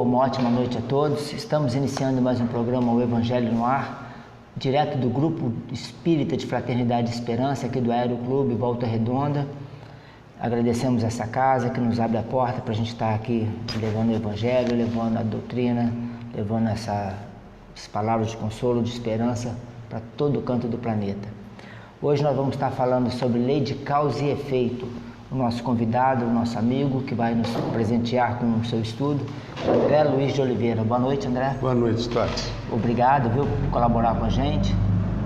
uma ótima noite a todos. Estamos iniciando mais um programa, o Evangelho no Ar, direto do Grupo Espírita de Fraternidade e Esperança, aqui do Aeroclube Volta Redonda. Agradecemos essa casa que nos abre a porta para a gente estar aqui levando o Evangelho, levando a doutrina, levando essas palavras de consolo, de esperança para todo o canto do planeta. Hoje nós vamos estar falando sobre lei de causa e efeito. O nosso convidado, o nosso amigo, que vai nos presentear com o seu estudo, André Luiz de Oliveira. Boa noite, André. Boa noite, Tati. Obrigado, viu, por colaborar com a gente.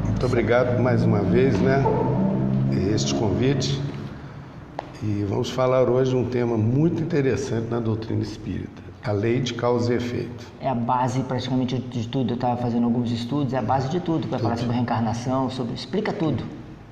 Muito obrigado mais uma vez, este convite. E vamos falar hoje de um tema muito interessante na doutrina espírita, a lei de causa e efeito. É a base praticamente de tudo. Eu estava fazendo alguns estudos, é a base de tudo. Vai falar sobre reencarnação, explica tudo.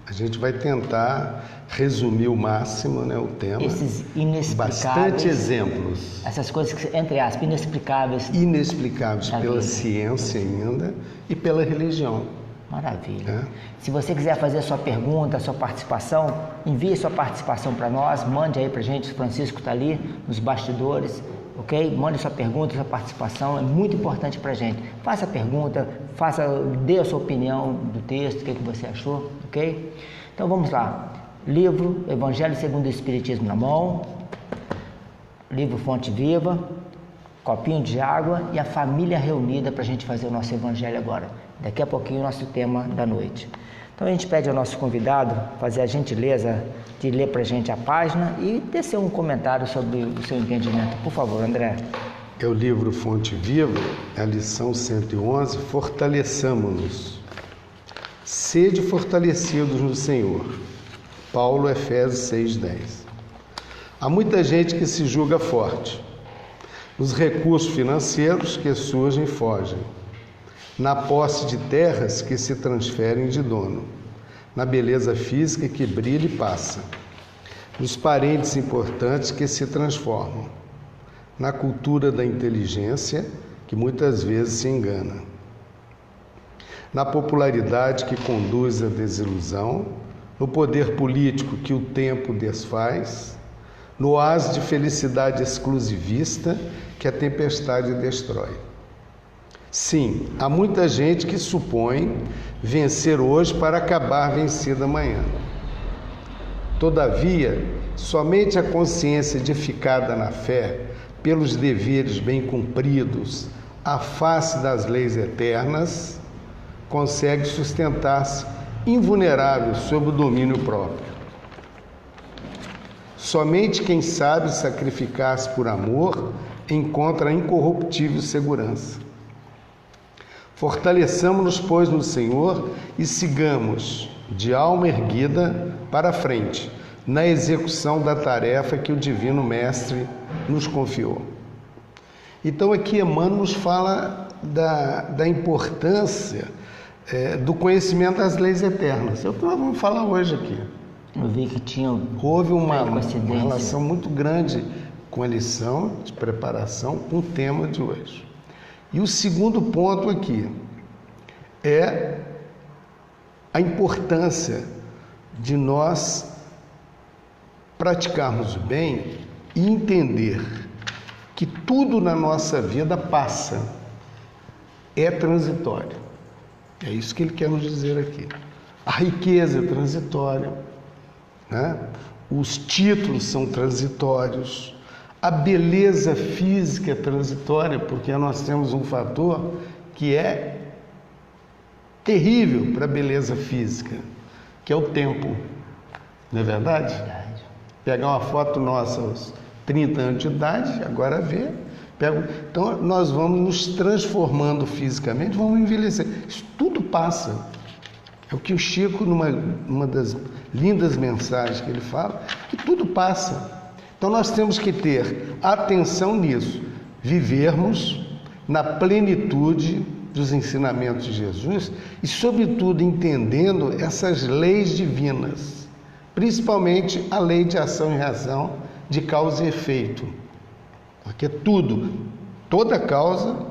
A gente vai tentar resumir o máximo, o tema. Esses inexplicáveis. Bastante exemplos. Essas coisas que, entre aspas, inexplicáveis. Inexplicáveis pela ciência ainda e pela religião. Maravilha. Se você quiser fazer a sua pergunta, a sua participação, envie sua participação para nós, mande aí para a gente, o Francisco está ali nos bastidores, ok? Mande sua pergunta, sua participação, é muito importante para a gente. Faça a pergunta, dê a sua opinião do texto, o que você achou, ok? Então vamos lá. Livro Evangelho segundo o Espiritismo na mão, livro Fonte Viva, copinho de água e a família reunida para a gente fazer o nosso Evangelho agora. Daqui a pouquinho o nosso tema da noite. Então a gente pede ao nosso convidado fazer a gentileza de ler para a gente a página e tecer um comentário sobre o seu entendimento. Por favor, André. É o livro Fonte Viva, a lição 111, Fortaleçamo-nos. Sede fortalecidos no Senhor. Paulo, Efésios 6:10. Há muita gente que se julga forte. Nos recursos financeiros que surgem e fogem. Na posse de terras que se transferem de dono, na beleza física que brilha e passa, nos parentes importantes que se transformam, na cultura da inteligência que muitas vezes se engana, na popularidade que conduz à desilusão, no poder político que o tempo desfaz, no oásis de felicidade exclusivista que a tempestade destrói. Sim, há muita gente que supõe vencer hoje para acabar vencida amanhã. Todavia, somente a consciência edificada na fé, pelos deveres bem cumpridos, à face das leis eternas, consegue sustentar-se invulnerável sob o domínio próprio. Somente quem sabe sacrificar-se por amor encontra a incorruptível segurança. Fortaleçamo-nos, pois, no Senhor e sigamos de alma erguida para a frente, na execução da tarefa que o Divino Mestre nos confiou. Então aqui Emmanuel nos fala da importância do conhecimento das leis eternas. É o que nós vamos falar hoje aqui. Eu vi que houve uma relação muito grande com a lição de preparação com o tema de hoje. E o segundo ponto aqui é a importância de nós praticarmos o bem e entender que tudo na nossa vida passa, é transitório. É isso que ele quer nos dizer aqui. A riqueza é transitória, Os títulos são transitórios. A beleza física é transitória, porque nós temos um fator que é terrível para a beleza física, que é o tempo. Não é verdade? Verdade. Pegar uma foto nossa aos 30 anos de idade, agora vê. Então nós vamos nos transformando fisicamente, vamos envelhecer. Isso tudo passa. É o que o Chico, numa das lindas mensagens que ele fala, que tudo passa. Então nós temos que ter atenção nisso, vivermos na plenitude dos ensinamentos de Jesus e, sobretudo, entendendo essas leis divinas, principalmente a lei de ação e reação, de causa e efeito, porque toda causa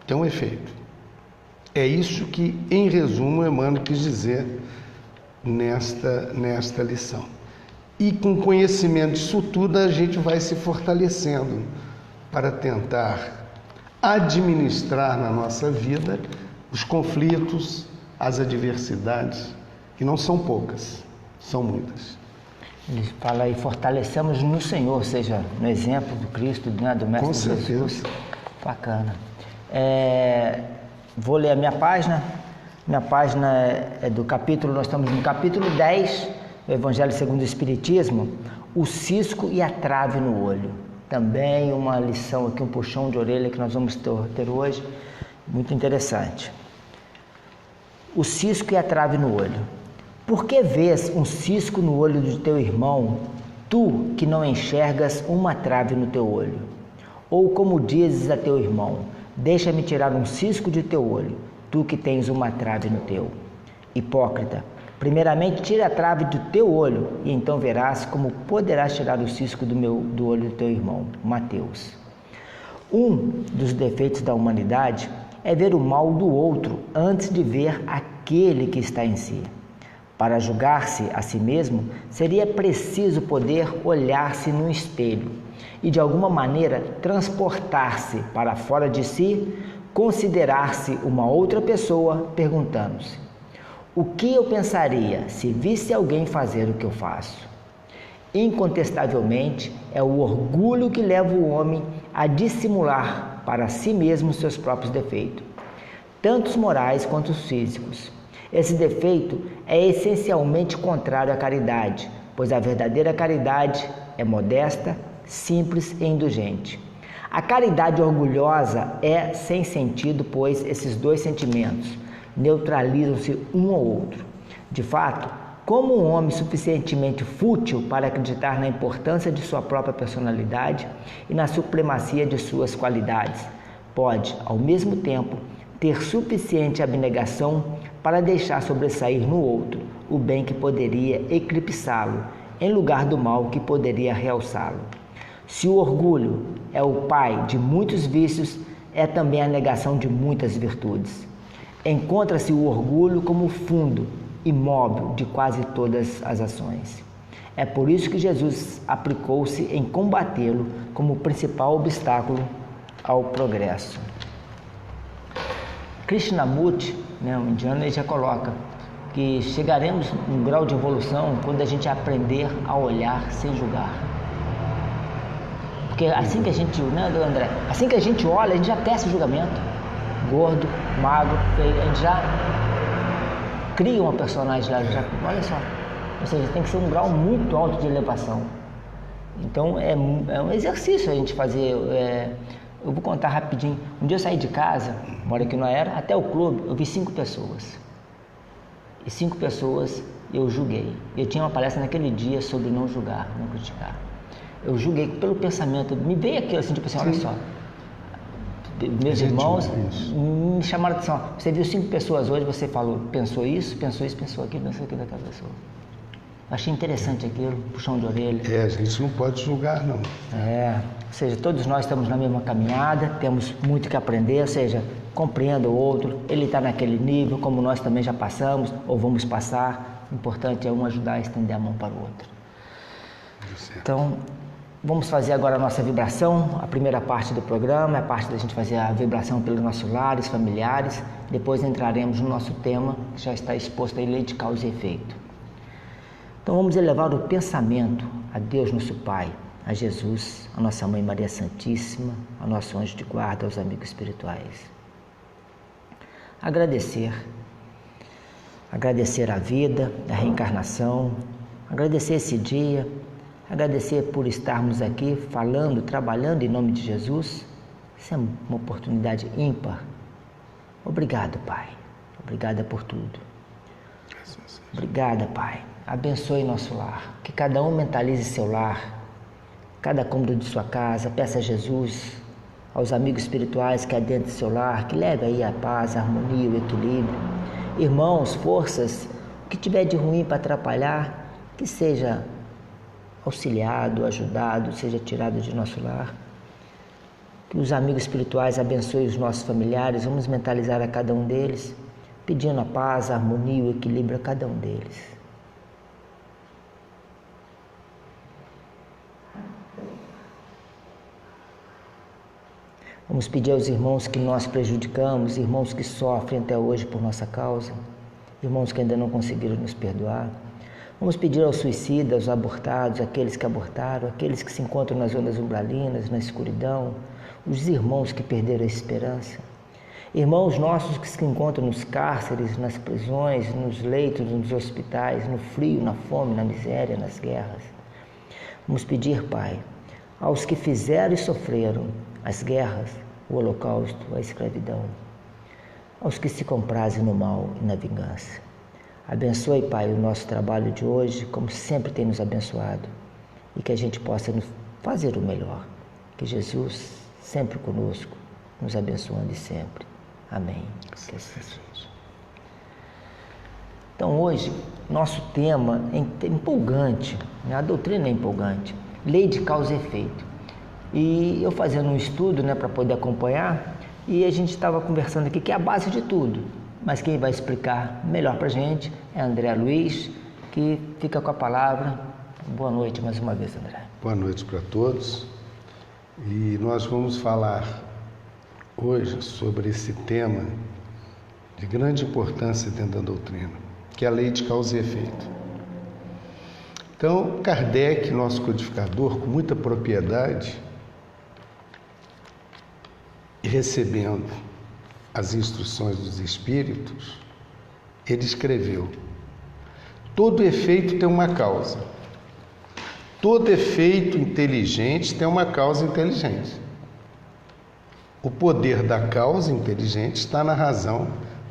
tem um efeito. É isso que, em resumo, Emmanuel quis dizer nesta lição. E com conhecimento disso tudo, a gente vai se fortalecendo para tentar administrar na nossa vida os conflitos, as adversidades, que não são poucas, são muitas. Ele fala aí, fortalecemos no Senhor, ou seja, no exemplo do Cristo, né, do Mestre Com certeza. Jesus. Bacana. Vou ler a minha página. Minha página é do capítulo, nós estamos no capítulo 10, do Evangelho segundo o Espiritismo, o cisco e a trave no olho. Também uma lição aqui, um puxão de orelha que nós vamos ter hoje, muito interessante. O cisco e a trave no olho. Por que vês um cisco no olho do teu irmão, tu que não enxergas uma trave no teu olho? Ou como dizes a teu irmão, deixa-me tirar um cisco de teu olho, tu que tens uma trave no teu? Hipócrita, primeiramente tira a trave do teu olho, e então verás como poderás tirar o cisco do olho do teu irmão. Mateus. Um dos defeitos da humanidade é ver o mal do outro antes de ver aquele que está em si. Para julgar-se a si mesmo, seria preciso poder olhar-se no espelho e, de alguma maneira, transportar-se para fora de si, considerar-se uma outra pessoa, perguntando-se: o que eu pensaria se visse alguém fazer o que eu faço? Incontestavelmente, é o orgulho que leva o homem a dissimular para si mesmo seus próprios defeitos, tanto os morais quanto os físicos. Esse defeito é essencialmente contrário à caridade, pois a verdadeira caridade é modesta, simples e indulgente. A caridade orgulhosa é sem sentido, pois esses dois sentimentos neutralizam-se um ao outro. De fato, como um homem suficientemente fútil para acreditar na importância de sua própria personalidade e na supremacia de suas qualidades, pode, ao mesmo tempo, ter suficiente abnegação para deixar sobressair no outro o bem que poderia eclipsá-lo, em lugar do mal que poderia realçá-lo. Se o orgulho é o pai de muitos vícios, é também a negação de muitas virtudes. Encontra-se o orgulho como fundo imóvel de quase todas as ações. É por isso que Jesus aplicou-se em combatê-lo como principal obstáculo ao progresso. Krishnamurti, um indiano, ele já coloca que chegaremos num grau de evolução quando a gente aprender a olhar sem julgar. Porque assim que a gente, André? Assim que a gente olha, a gente já tece o julgamento. Gordo, magro, feio, a gente já cria uma personagem lá, olha só. Ou seja, tem que ser um grau muito alto de elevação. Então é um exercício a gente fazer. Eu vou contar rapidinho. Um dia eu saí de casa, moro aqui na Era, até o clube, eu vi 5 pessoas. E 5 pessoas eu julguei. Eu tinha uma palestra naquele dia sobre não julgar, não criticar. Eu julguei pelo pensamento, me veio aquilo assim, tipo assim, olha só. Meus irmãos me chamaram a atenção. Você viu 5 pessoas hoje, você falou, pensou isso, pensou aquilo daquela pessoa. Eu achei interessante aquilo, puxão de orelha. A gente não pode julgar, não. Ou seja, todos nós estamos na mesma caminhada, temos muito que aprender, ou seja, compreenda o outro, ele está naquele nível, como nós também já passamos, ou vamos passar. O importante é um ajudar a estender a mão para o outro. Então, vamos fazer agora a nossa vibração. A primeira parte do programa é a parte da gente fazer a vibração pelos nossos lares, familiares. Depois entraremos no nosso tema, que já está exposto aí, lei de causa e efeito. Então vamos elevar o pensamento a Deus nosso Pai, a Jesus, a nossa Mãe Maria Santíssima, ao nosso anjo de guarda, aos amigos espirituais. Agradecer a vida, a reencarnação, agradecer esse dia, agradecer por estarmos aqui falando, trabalhando em nome de Jesus. Isso é uma oportunidade ímpar. Obrigado, Pai. Obrigada por tudo. Obrigada, Pai. Abençoe nosso lar. Que cada um mentalize seu lar, cada cômodo de sua casa. Peça a Jesus, aos amigos espirituais que adentrem seu lar, que leve aí a paz, a harmonia, o equilíbrio. Irmãos, forças, o que tiver de ruim para atrapalhar, que seja auxiliado, ajudado, seja tirado de nosso lar. Que os amigos espirituais abençoem os nossos familiares. Vamos mentalizar a cada um deles, pedindo a paz, a harmonia, o equilíbrio a cada um deles. Vamos pedir aos irmãos que nós prejudicamos, irmãos que sofrem até hoje por nossa causa, irmãos que ainda não conseguiram nos perdoar. Vamos pedir aos suicidas, aos abortados, aqueles que abortaram, aqueles que se encontram nas zonas umbralinas, na escuridão, os irmãos que perderam a esperança. Irmãos nossos que se encontram nos cárceres, nas prisões, nos leitos, nos hospitais, no frio, na fome, na miséria, nas guerras. Vamos pedir, Pai, aos que fizeram e sofreram as guerras, o holocausto, a escravidão, aos que se comprazem no mal e na vingança. Abençoe, Pai, o nosso trabalho de hoje, como sempre tem nos abençoado, e que a gente possa fazer o melhor. Que Jesus, sempre conosco, nos abençoando e sempre. Amém. Que assim seja. Então, hoje, nosso tema é empolgante, né? A doutrina é empolgante. Lei de causa e efeito. E eu fazendo um estudo, né, para poder acompanhar, e a gente estava conversando aqui que é a base de tudo. Mas quem vai explicar melhor para a gente é André Luiz, que fica com a palavra. Boa noite mais uma vez, André. Boa noite para todos. E nós vamos falar hoje sobre esse tema de grande importância dentro da doutrina, que é a lei de causa e efeito. Então, Kardec, nosso codificador, com muita propriedade, e recebendo as instruções dos espíritos, ele escreveu: todo efeito tem uma causa. Todo efeito inteligente tem uma causa inteligente. O poder da causa inteligente está na razão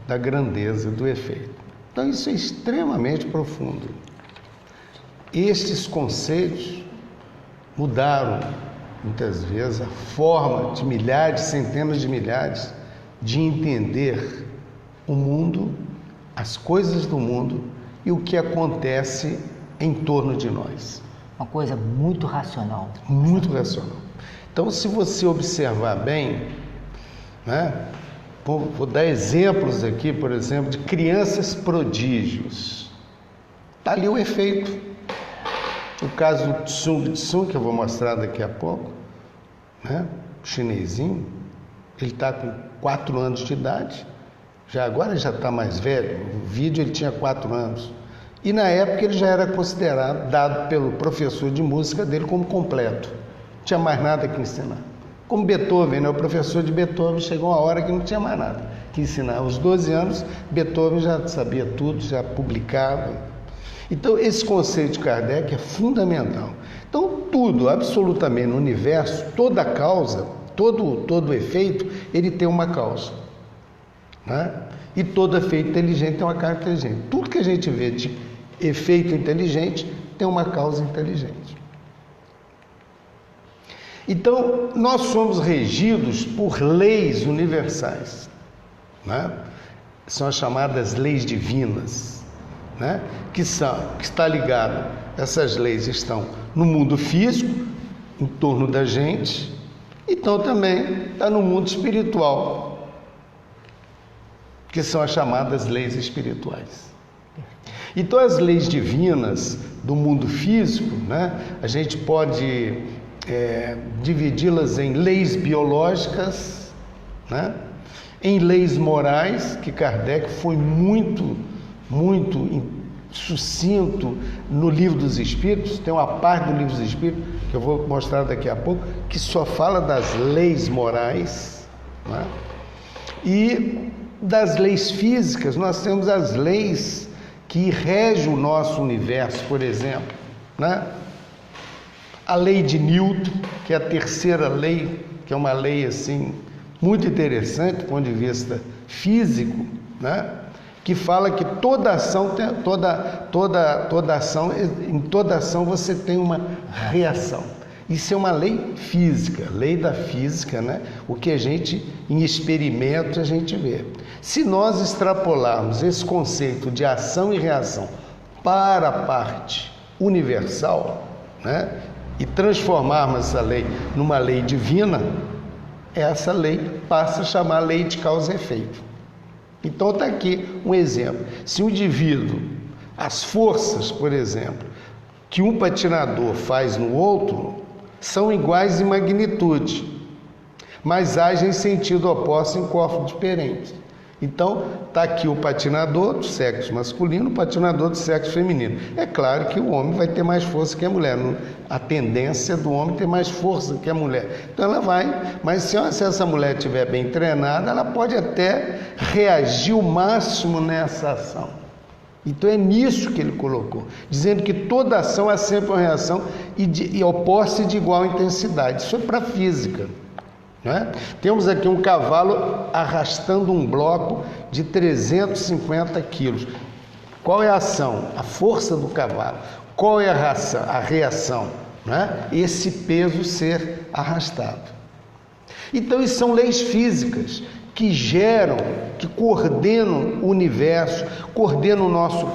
da grandeza do efeito. Então isso é extremamente profundo. Estes conceitos mudaram muitas vezes a forma de milhares, centenas de milhares de entender o mundo, as coisas do mundo e o que acontece em torno de nós. Uma coisa muito racional. Muito racional. Então, se você observar bem, né, vou dar exemplos aqui, por exemplo, de crianças prodígios. Está ali o efeito. O caso do Tsung Tsun, que eu vou mostrar daqui a pouco, né, o chinesinho, ele está com 4 anos de idade, agora já está mais velho, no vídeo ele tinha 4 anos. E na época ele já era considerado, dado pelo professor de música dele como completo. Não tinha mais nada que ensinar. Como Beethoven, né? O professor de Beethoven chegou uma hora que não tinha mais nada que ensinar. Aos 12 anos, Beethoven já sabia tudo, já publicava. Então, esse conceito de Kardec é fundamental. Então, tudo, absolutamente no universo, toda causa, todo efeito, ele tem uma causa, né? E todo efeito inteligente tem uma causa inteligente. Tudo que a gente vê de efeito inteligente tem uma causa inteligente. Então, nós somos regidos por leis universais, né? São as chamadas leis divinas, né? Que está ligado, essas leis estão no mundo físico, em torno da gente, então também está no mundo espiritual, que são as chamadas leis espirituais. Então as leis divinas do mundo físico, né, a gente pode dividi-las em leis biológicas, né, em leis morais, que Kardec foi muito sucinto no Livro dos Espíritos. Tem uma parte do Livro dos Espíritos, que eu vou mostrar daqui a pouco, que só fala das leis morais, né? E das leis físicas, nós temos as leis que regem o nosso universo, por exemplo, né? A lei de Newton, que é a terceira lei, que é uma lei assim muito interessante do ponto de vista físico, né? Que fala que toda ação, em toda ação você tem uma reação. Isso é uma lei física, lei da física, né? O que a gente, em experimentos, a gente vê. Se nós extrapolarmos esse conceito de ação e reação para a parte universal, né? E transformarmos essa lei numa lei divina, essa lei passa a chamar lei de causa e efeito. Então está aqui um exemplo. Se um indivíduo, as forças, por exemplo, que um patinador faz no outro, são iguais em magnitude, mas agem em sentido oposto em corpos diferentes. Então, está aqui o patinador do sexo masculino, o patinador do sexo feminino. É claro que o homem vai ter mais força que a mulher. A tendência do homem ter mais força que a mulher. Então ela vai, mas se essa mulher estiver bem treinada, ela pode até reagir o máximo nessa ação. Então é nisso que ele colocou, dizendo que toda ação é sempre uma reação e oposta e de igual intensidade. Isso é para a física. Né? Temos aqui um cavalo arrastando um bloco de 350 quilos. Qual é a ação? A força do cavalo. Qual é a reação? Né? Esse peso ser arrastado. Então, isso são leis físicas que geram, que coordenam o universo, coordenam o nosso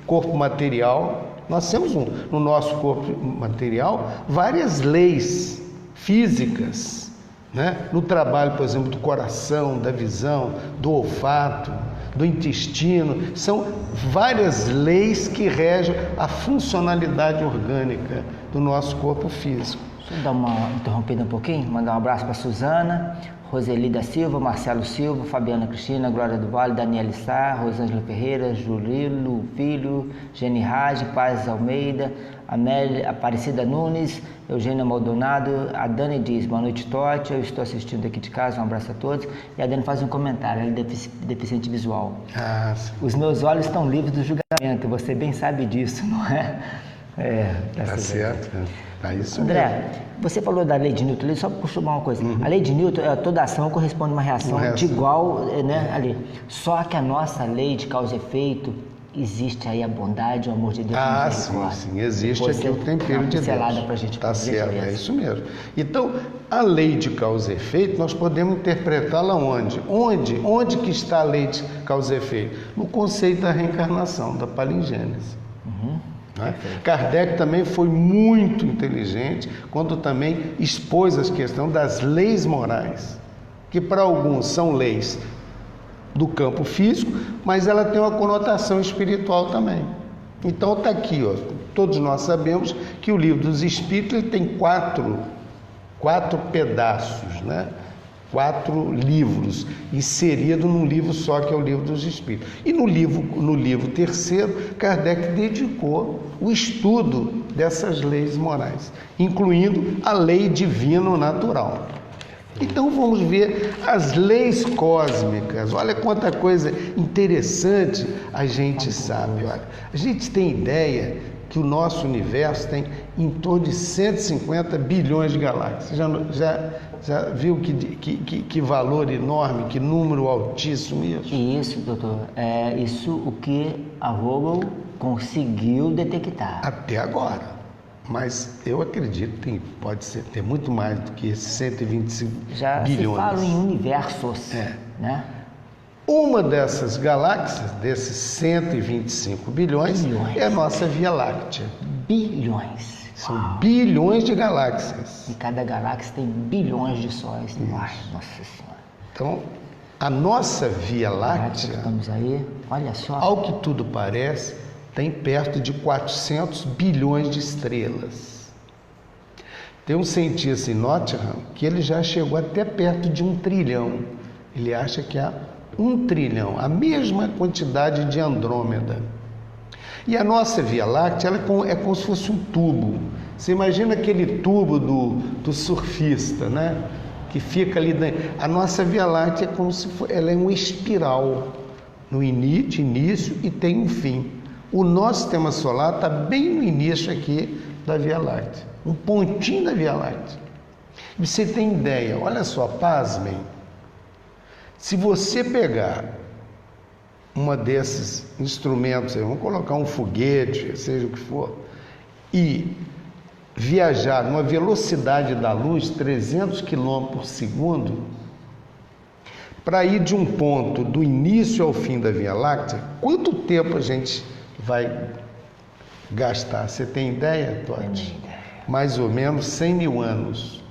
corpo material. Nós temos no nosso corpo material várias leis físicas, né? No trabalho, por exemplo, do coração, da visão, do olfato, do intestino, são várias leis que regem a funcionalidade orgânica do nosso corpo físico. Deixa eu dar uma interrompida um pouquinho, mandar um abraço para Suzana, Roseli da Silva, Marcelo Silva, Fabiana Cristina, Glória do Vale, Daniela Sá, Rosângela Ferreira, Jurilo Filho, Geni Raj, Paz Almeida, Amélia Aparecida Nunes, Eugênia Maldonado. A Dani diz: boa noite, Totti, eu estou assistindo aqui de casa, um abraço a todos. E a Dani faz um comentário, ela é deficiente visual. Os meus olhos estão livres do julgamento, você bem sabe disso, não é? Tá certo, tá isso André, mesmo. você falou da lei de Newton, só para costumar uma coisa. A lei de Newton, toda ação corresponde a uma reação de igual, né, ali. Só que a nossa lei de causa e efeito, existe aí a bondade, o amor de Deus. Sim, existe aqui o tempero de Deus. Pra gente, tá certo, é isso mesmo. Então, a lei de causa e efeito, nós podemos interpretá-la onde? Onde que está a lei de causa e efeito? No conceito da reencarnação, da palingênese. Né? Kardec também foi muito inteligente quando também expôs a questão das leis morais, que para alguns são leis do campo físico, mas ela tem uma conotação espiritual também. Então está aqui, ó, todos nós sabemos que o Livro dos Espíritos ele tem quatro pedaços, né? 4 livros, inserido num livro só, que é o Livro dos Espíritos. E no livro terceiro, Kardec dedicou o estudo dessas leis morais, incluindo a lei divino-natural. Então vamos ver as leis cósmicas. Olha quanta coisa interessante a gente sabe. Olha, a gente tem ideia que o nosso universo tem em torno de 150 bilhões de galáxias. Já viu que valor enorme, que número altíssimo isso? Isso, doutor. É isso o que a Vogel conseguiu detectar. Até agora. Mas eu acredito que pode ter muito mais do que esses 125 bilhões. Já se fala em universos, né? Uma dessas galáxias, desses 125 bilhões, é a nossa Via Láctea. Bilhões. São bilhões de galáxias. E cada galáxia tem bilhões de sóis. Nossa Senhora. Então, a nossa Via Láctea, estamos aí, olha só. Ao que tudo parece, tem perto de 400 bilhões de estrelas. Tem um cientista em Nottingham que ele já chegou até perto de 1 trilhão. Ele acha que há 1 trilhão, a mesma quantidade de Andrômeda. E a nossa Via Láctea ela é como se fosse um tubo. Você imagina aquele tubo do surfista, né? Que fica ali dentro. A nossa Via Láctea é como se ela é uma espiral no início e tem um fim. O nosso sistema solar está bem no início aqui da Via Láctea, um pontinho da Via Láctea. E você tem ideia, olha só, pasmem, se você pegar uma desses instrumentos, vamos colocar um foguete, seja o que for, e viajar numa velocidade da luz, 300 km por segundo, para ir de um ponto do início ao fim da Via Láctea, quanto tempo a gente vai gastar? Você tem ideia, Totti? Mais ou menos 100 mil anos.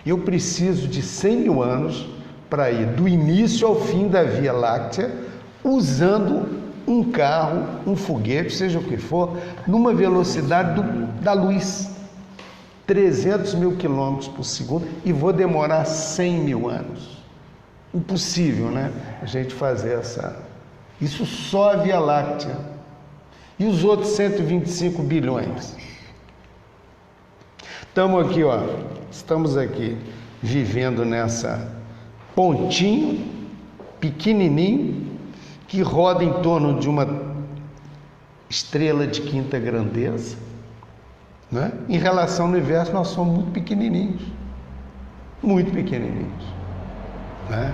Eu preciso de 100 mil anos para ir do início ao fim da Via Láctea, usando um carro, um foguete, seja o que for, numa velocidade da luz. 300 mil quilômetros por segundo e vou demorar 100 mil anos. Impossível, né? A gente fazer essa... Isso só a Via Láctea. E os outros 125 bilhões? Estamos aqui vivendo nessa pontinho, pequenininho, que roda em torno de uma estrela de quinta grandeza, né? Em relação ao universo, nós somos muito pequenininhos, né?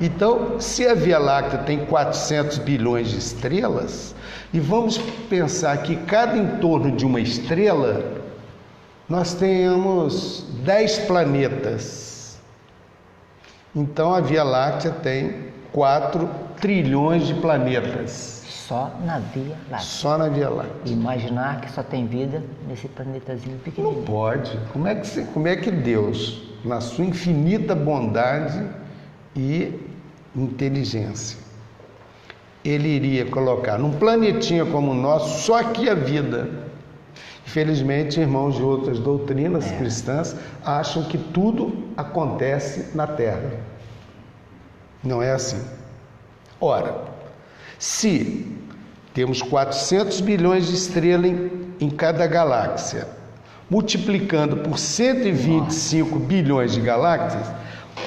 Então, se a Via Láctea tem 400 bilhões de estrelas, e vamos pensar que cada entorno de uma estrela, nós tenhamos 10 planetas. Então, a Via Láctea tem 4 trilhões de planetas. Só na Via Láctea. Só na Via Láctea. Imaginar que só tem vida nesse planetazinho pequenininho. Não pode. Como é que Deus, na sua infinita bondade e inteligência, Ele iria colocar num planetinha como o nosso só aqui a vida? Infelizmente, irmãos de outras doutrinas cristãs acham que tudo acontece na Terra. Não é assim. Ora, se temos 400 bilhões de estrelas em cada galáxia, multiplicando por 125 bilhões de galáxias,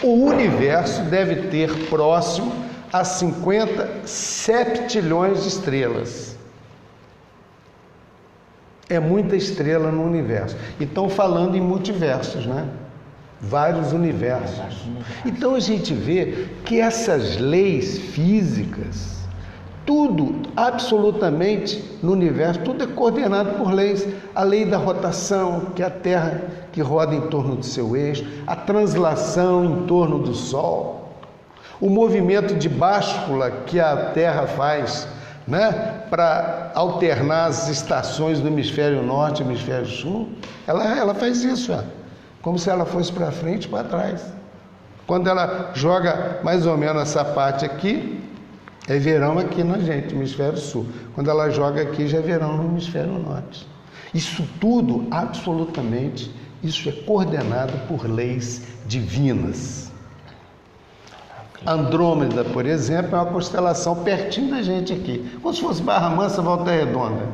o universo deve ter próximo a 50 septilhões de estrelas. É muita estrela no universo. E estão falando em multiversos, né? Vários universos. Então a gente vê que essas leis físicas, tudo, absolutamente no universo, tudo é coordenado por leis. A lei da rotação, que é a Terra que roda em torno do seu eixo, a translação em torno do Sol, o movimento de báscula que a Terra faz, né, para alternar as estações do hemisfério norte e hemisfério sul, ela faz isso, como se ela fosse para frente e para trás. Quando ela joga mais ou menos essa parte aqui, é verão aqui na gente, no hemisfério sul. Quando ela joga aqui, já é verão no hemisfério norte. Isso tudo, absolutamente, isso é coordenado por leis divinas. Andrômeda, por exemplo, é uma constelação pertinho da gente aqui. Como se fosse Barra Mansa, Volta Redonda.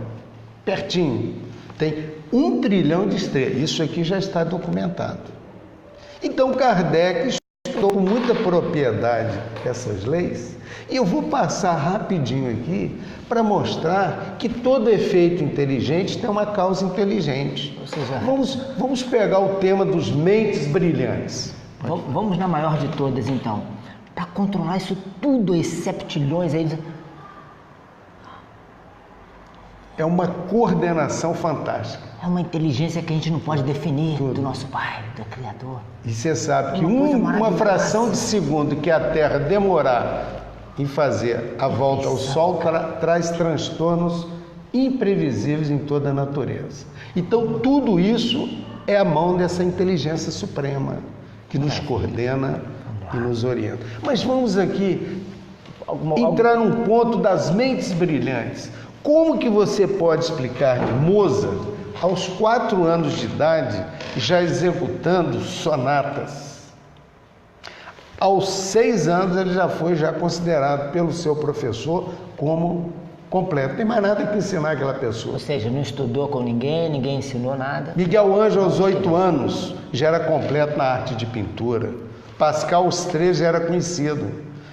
Pertinho. Tem 1 trilhão de estrelas. Isso aqui já está documentado. Então, Kardec estudou com muita propriedade essas leis. E eu vou passar rapidinho aqui para mostrar que todo efeito inteligente tem uma causa inteligente. Ou seja, vamos pegar o tema dos mentes brilhantes. Vamos na maior de todas, então. Para controlar isso tudo, esses septilhões aí. É uma coordenação fantástica. É uma inteligência que a gente não pode definir do nosso Pai, do Criador. E você sabe que uma fração de segundo que a Terra demorar em fazer a volta ao Sol traz transtornos imprevisíveis em toda a natureza. Então, tudo isso é a mão dessa inteligência suprema que nos coordena e nos orienta. Mas vamos aqui entrar num ponto das mentes brilhantes. Como que você pode explicar que Mozart, aos 4 anos de idade, já executando sonatas, aos 6 anos ele já foi considerado pelo seu professor como completo? Não tem mais nada que ensinar aquela pessoa. Ou seja, não estudou com ninguém ensinou nada. Miguel Ângelo, aos 8 anos, já era completo na arte de pintura. Pascal, aos 13, era conhecido.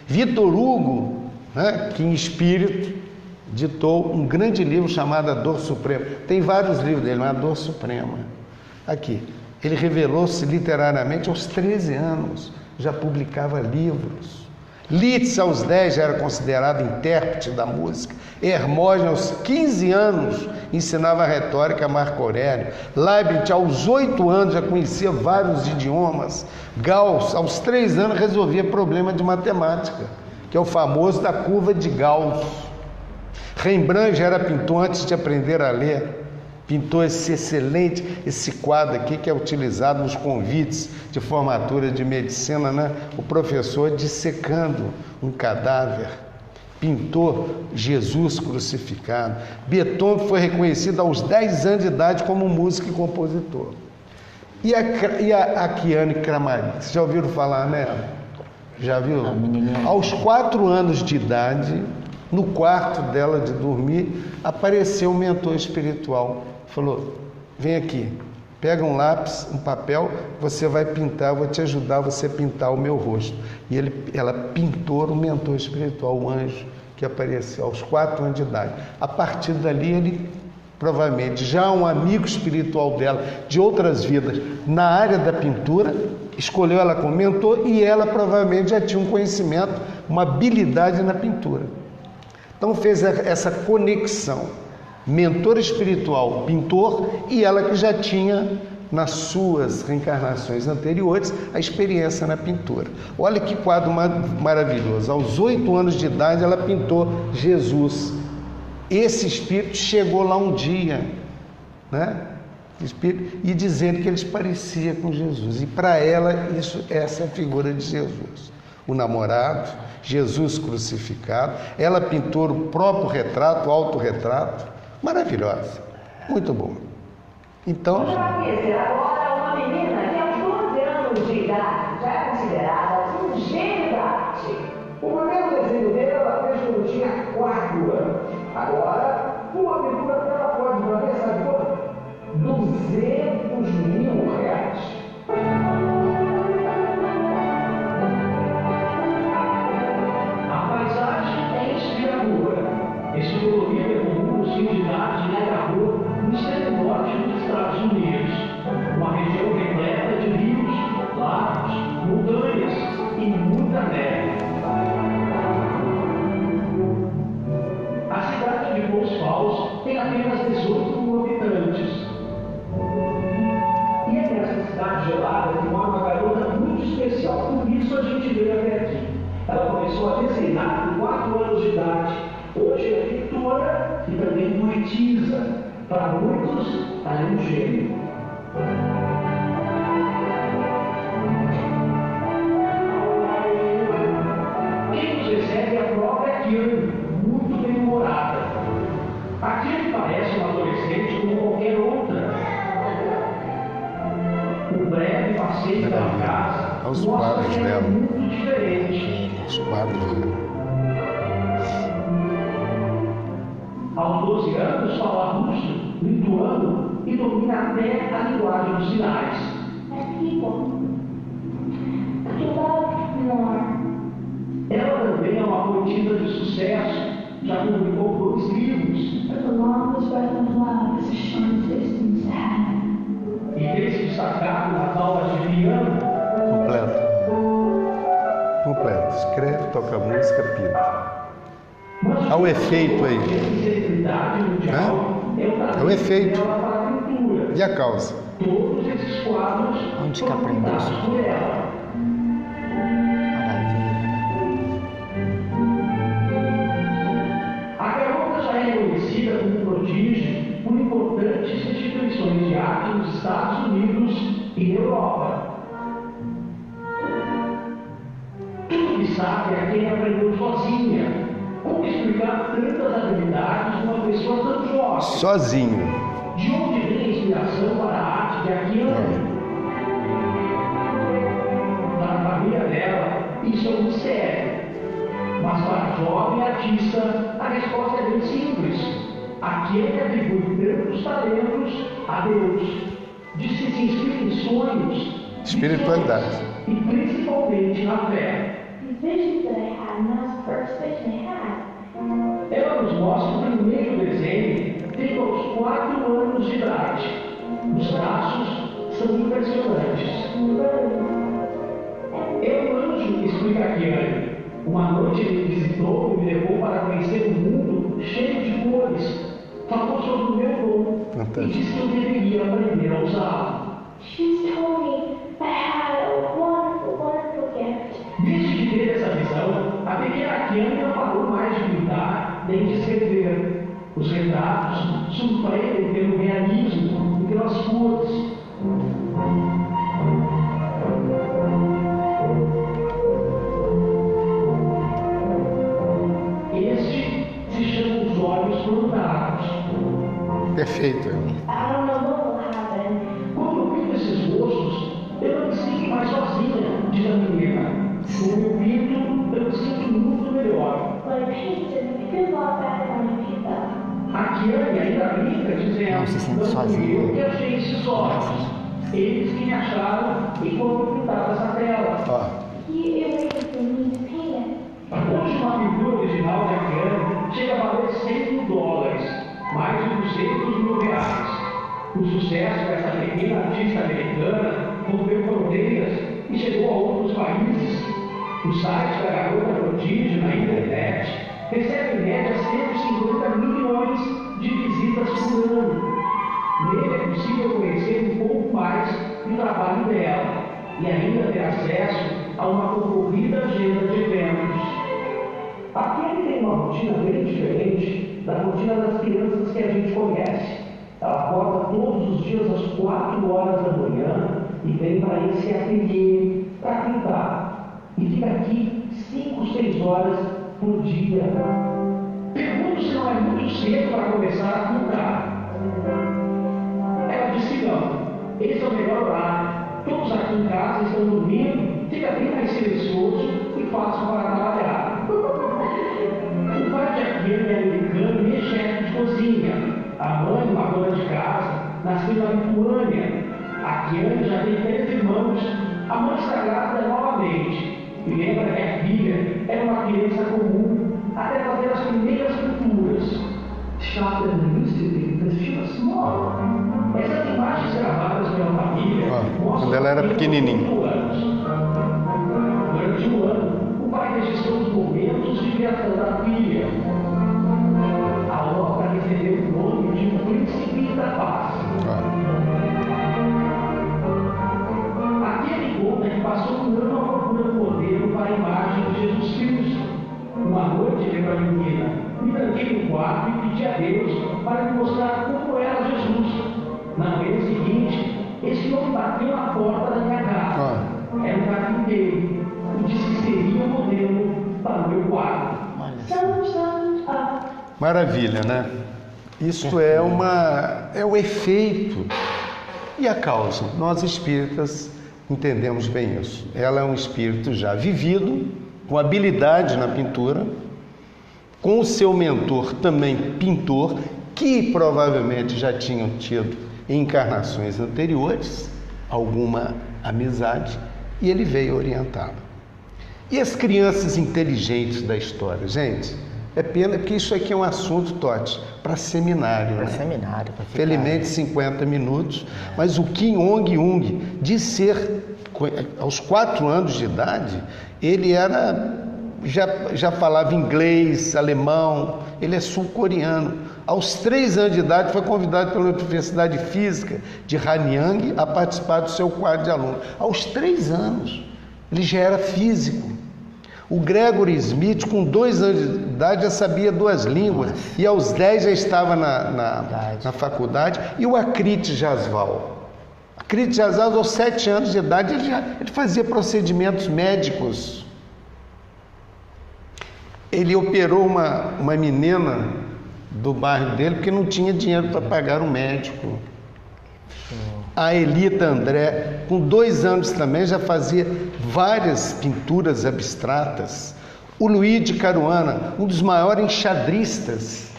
Vitor Hugo, né, que em espírito ditou um grande livro chamado A Dor Suprema. Tem vários livros dele, mas A Dor Suprema. Aqui, ele revelou-se literariamente aos 13 anos, já publicava livros. Liszt, aos 10, já era considerado intérprete da música. Hermógenes, aos 15 anos, ensinava retórica a Marco Aurélio. Leibniz, aos 8 anos, já conhecia vários idiomas. Gauss, aos 3 anos, resolvia problema de matemática, que é o famoso da curva de Gauss. Rembrandt já era pintor antes de aprender a ler. Pintou esse quadro aqui que é utilizado nos convites de formatura de medicina, né? O professor dissecando um cadáver. pintou Jesus crucificado. Beethoven foi reconhecido aos 10 anos de idade como músico e compositor. E a Kiane Kramaric, vocês já ouviram falar nela? Já viu? Aos 4 anos de idade, no quarto dela de dormir, apareceu um mentor espiritual. Falou, vem aqui, pega um lápis, um papel, você vai pintar, eu vou te ajudar você a pintar o meu rosto. E ela pintou o mentor espiritual, o anjo que apareceu aos 4 anos de idade. A partir dali, ele provavelmente já um amigo espiritual dela, de outras vidas, na área da pintura, escolheu ela como mentor e ela provavelmente já tinha um conhecimento, uma habilidade na pintura. Então fez essa conexão, mentor espiritual, pintor, e ela que já tinha, nas suas reencarnações anteriores, a experiência na pintura. Olha que quadro maravilhoso. Aos 8 anos de idade, ela pintou Jesus. Esse espírito chegou lá um dia, né? E dizendo que eles pareciam com Jesus. E para ela, essa é a figura de Jesus. O namorado, Jesus crucificado. Ela pintou o próprio retrato, o autorretrato. Maravilhosa. Muito boa. Então... Vamos conhecer agora uma menina que aos 12 anos de idade já é considerada um gênio da arte. O primeiro desenho dele ela fez quando tinha 4 anos. Agora, uma pintura que ela pode valer, sabe quanto? R$200.000. A paisagem é inspiradora. Esse colorido é comum nos filmes de arte e agravou no extremo norte dos Estados Unidos. Uma região repleta de rios, lagos, montanhas e muita neve. A cidade de Poços Falls tem apenas 18.000 habitantes. E é nessa cidade gelada que mora uma garota muito especial, por isso a gente veio até aqui. Ela começou a desenhar com 4 anos de idade. Hoje é pintora e também poetisa. Para muitos, ela é um gênio. Quem nos recebe é a própria Kiane, muito bem-humorada. A Kiane parece uma adolescente como qualquer outra. O breve passeio pela casa Aos mostra quadros que ela é dela. muito diferente. Os quadros dela. Aos 12 anos, fala russo, lituano e domina até a linguagem dos sinais. Ela também é uma poetisa de sucesso, já publicou 2 livros. E tem se destacado nas aulas de piano. Completo. Escreve, toca música, pinta. Há o efeito aí. É o efeito. E a causa? Todos esses quadros Onde que aprendeu isso? por ela. Maravilha. A garota já é conhecida como um prodígio por importantes instituições de arte nos Estados Unidos e na Europa. Tudo que sabe é quem aprendeu sozinha. Como explicar tantas habilidades numa pessoa tão jovem? Sozinho. De onde vem a inspiração para a arte de Akiane? Para a família dela, isso é um mistério. Mas para a jovem artista, a resposta é bem simples. Akiane atribui tantos talentos a Deus. Diz que se inspira em sonhos, Espiritualidade. e principalmente na fé. Ela nos mostra o primeiro desenho feito aos 4 anos de idade. Os traços são impressionantes. É um anjo, explica Kiane. Uma noite ele me visitou e me levou para conhecer um mundo cheio de cores. Falou sobre o meu dom e disse que eu deveria aprender a usá-lo. Desde que teve essa visão, a pequena Kiane não parou mais de pintar nem de escrever. Os retratos surpreendem pelo realismo e pelas cores. Esse plantados. Perfeito. I don't know what will happen. Quando eu pinto esses rostos, eu não me sinto mais sozinha, diz a menina. Quando eu pinto, eu me sinto muito melhor. When I paint, it feels a lot better when I paint them. A Kiane ainda brinca dizendo: Não se sente não fui sozinho. eu que achei esses olhos. Eles que me acharam enquanto eu pintava essa tela. Ó, He waited for me to paint it. Hoje uma pintura original de Kiane chega a valer $100, mais de R$200.000. O sucesso dessa pequena artista americana rompeu fronteiras e chegou a outros países. O site da Garota Prodígio na internet recebe em média 150 milhões de visitas por ano. Nele é possível conhecer um pouco mais do trabalho dela e ainda ter acesso a uma concorrida agenda de eventos. Aqui ele tem uma rotina bem diferente da rotina das crianças que a gente conhece. Ela acorda todos os dias às 4 horas da manhã e vem para esse ateliê para pintar. E fica aqui 5, 6 horas por dia. Pergunto se não é muito cedo para começar a pintar. Ela diz que não. Esse é o melhor horário. Todos aqui em casa estão dormindo, fica bem mais silencioso e fácil para trabalhar. O pai de Akiane é americano e é chefe de cozinha. A mãe, uma dona de casa, nasceu na Lituânia. Akiane já tem 3 irmãos. A mãe está grávida novamente. E lembra que a filha era uma criança comum até fazer as primeiras pinturas. Shot than they used to be because she was small. Essas imagens gravadas pela família mostram quando ela era pequenininha. Durante um ano, o pai registrou os momentos de criação da filha. A obra recebeu o nome de um príncipe da paz. Aqui ele conta que passou um ano à procura do modelo para a imagem de Jesus Cristo. Uma noite, lembra a menina, me tranquei no quarto e pedi a Deus para me mostrar como era Jesus. Na manhã seguinte, esse homem bateu na porta da minha casa. Era um carpinteiro e disse que seria o modelo para o meu quarto. Maravilha, né? Isso é o efeito e a causa. Nós espíritas entendemos bem isso. Ela é um espírito já vivido, com habilidade na pintura, com o seu mentor também pintor, que provavelmente já tinham tido em encarnações anteriores alguma amizade, e ele veio orientá-lo. E as crianças inteligentes da história, gente, é pena porque isso aqui é um assunto, Totti, para seminário. Para né? seminário, para ficar... Felizmente 50 minutos, mas o Kim Ong-Ung, de ser, aos 4 anos de idade, ele era, já falava inglês, alemão, ele é sul-coreano. Aos 3 anos de idade foi convidado pela Universidade Física de Hanyang a participar do seu quadro de aluno. Aos 3 anos, ele já era físico. O Gregory Smith, com 2 anos de idade, já sabia 2 línguas. E aos 10 já estava na faculdade. E o Akrit Jaswal. Akrit Jaswal, aos 7 anos de idade, ele fazia procedimentos médicos. Ele operou uma menina do bairro dele porque não tinha dinheiro para pagar um médico. A Elita André, com 2 anos também, já fazia várias pinturas abstratas. O Luigi Caruana, um dos maiores enxadristas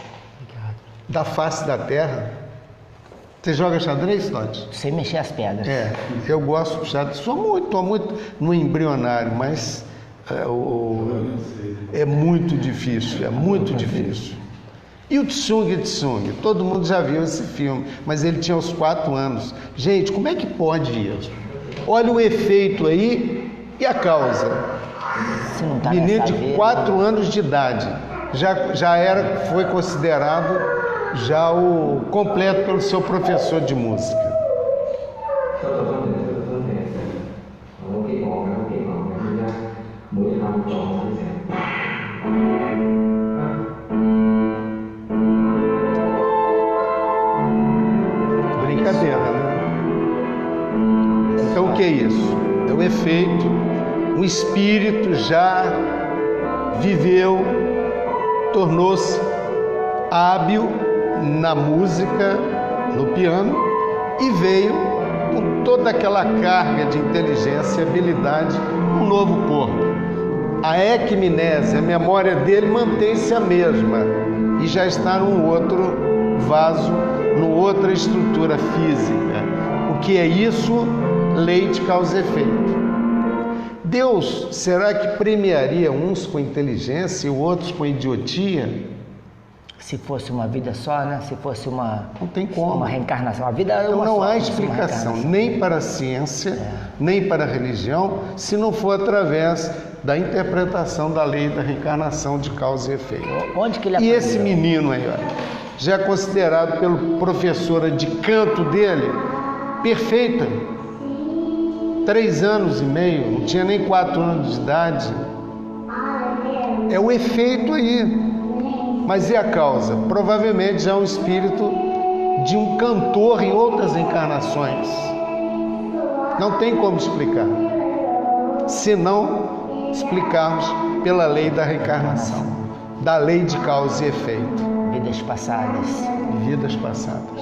da face da Terra. Você joga xadrez, Totti? Sem mexer as pedras. Eu gosto de xadrez. Estou muito no embrionário, mas é muito difícil, E o Tsung, todo mundo já viu esse filme, mas ele tinha uns 4 anos. Gente, como é que pode isso? Olha o efeito aí e a causa. Se não tá Menino nessa de veia, 4 anos de idade, foi considerado já o completo pelo seu professor de música. Brincadeira, né? Então o que é isso? É o efeito, o espírito já viveu, tornou-se hábil na música, no piano, e veio com toda aquela carga de inteligência e habilidade um novo corpo. A equimnese, a memória dele mantém-se a mesma e já está num outro vaso, numa outra estrutura física. O que é isso? Lei de causa e efeito. Deus, será que premiaria uns com inteligência e outros com idiotia? Se fosse uma vida só, né? Se fosse uma... Não tem como. Uma reencarnação. A vida é Então uma não só, há se fosse uma explicação, reencarnação. nem para a ciência, nem para a religião, se não for através da interpretação da lei da reencarnação de causa e efeito. Onde que ele E aprendeu? esse menino aí, olha, já é considerado pelo professora de canto dele perfeita. 3 anos e meio, não tinha nem 4 anos de idade. É o efeito aí. Mas e a causa? Provavelmente já é um espírito de um cantor em outras encarnações. Não tem como explicar. Se não explicarmos pela lei da reencarnação, da lei de causa e efeito. Vidas passadas. Vidas passadas.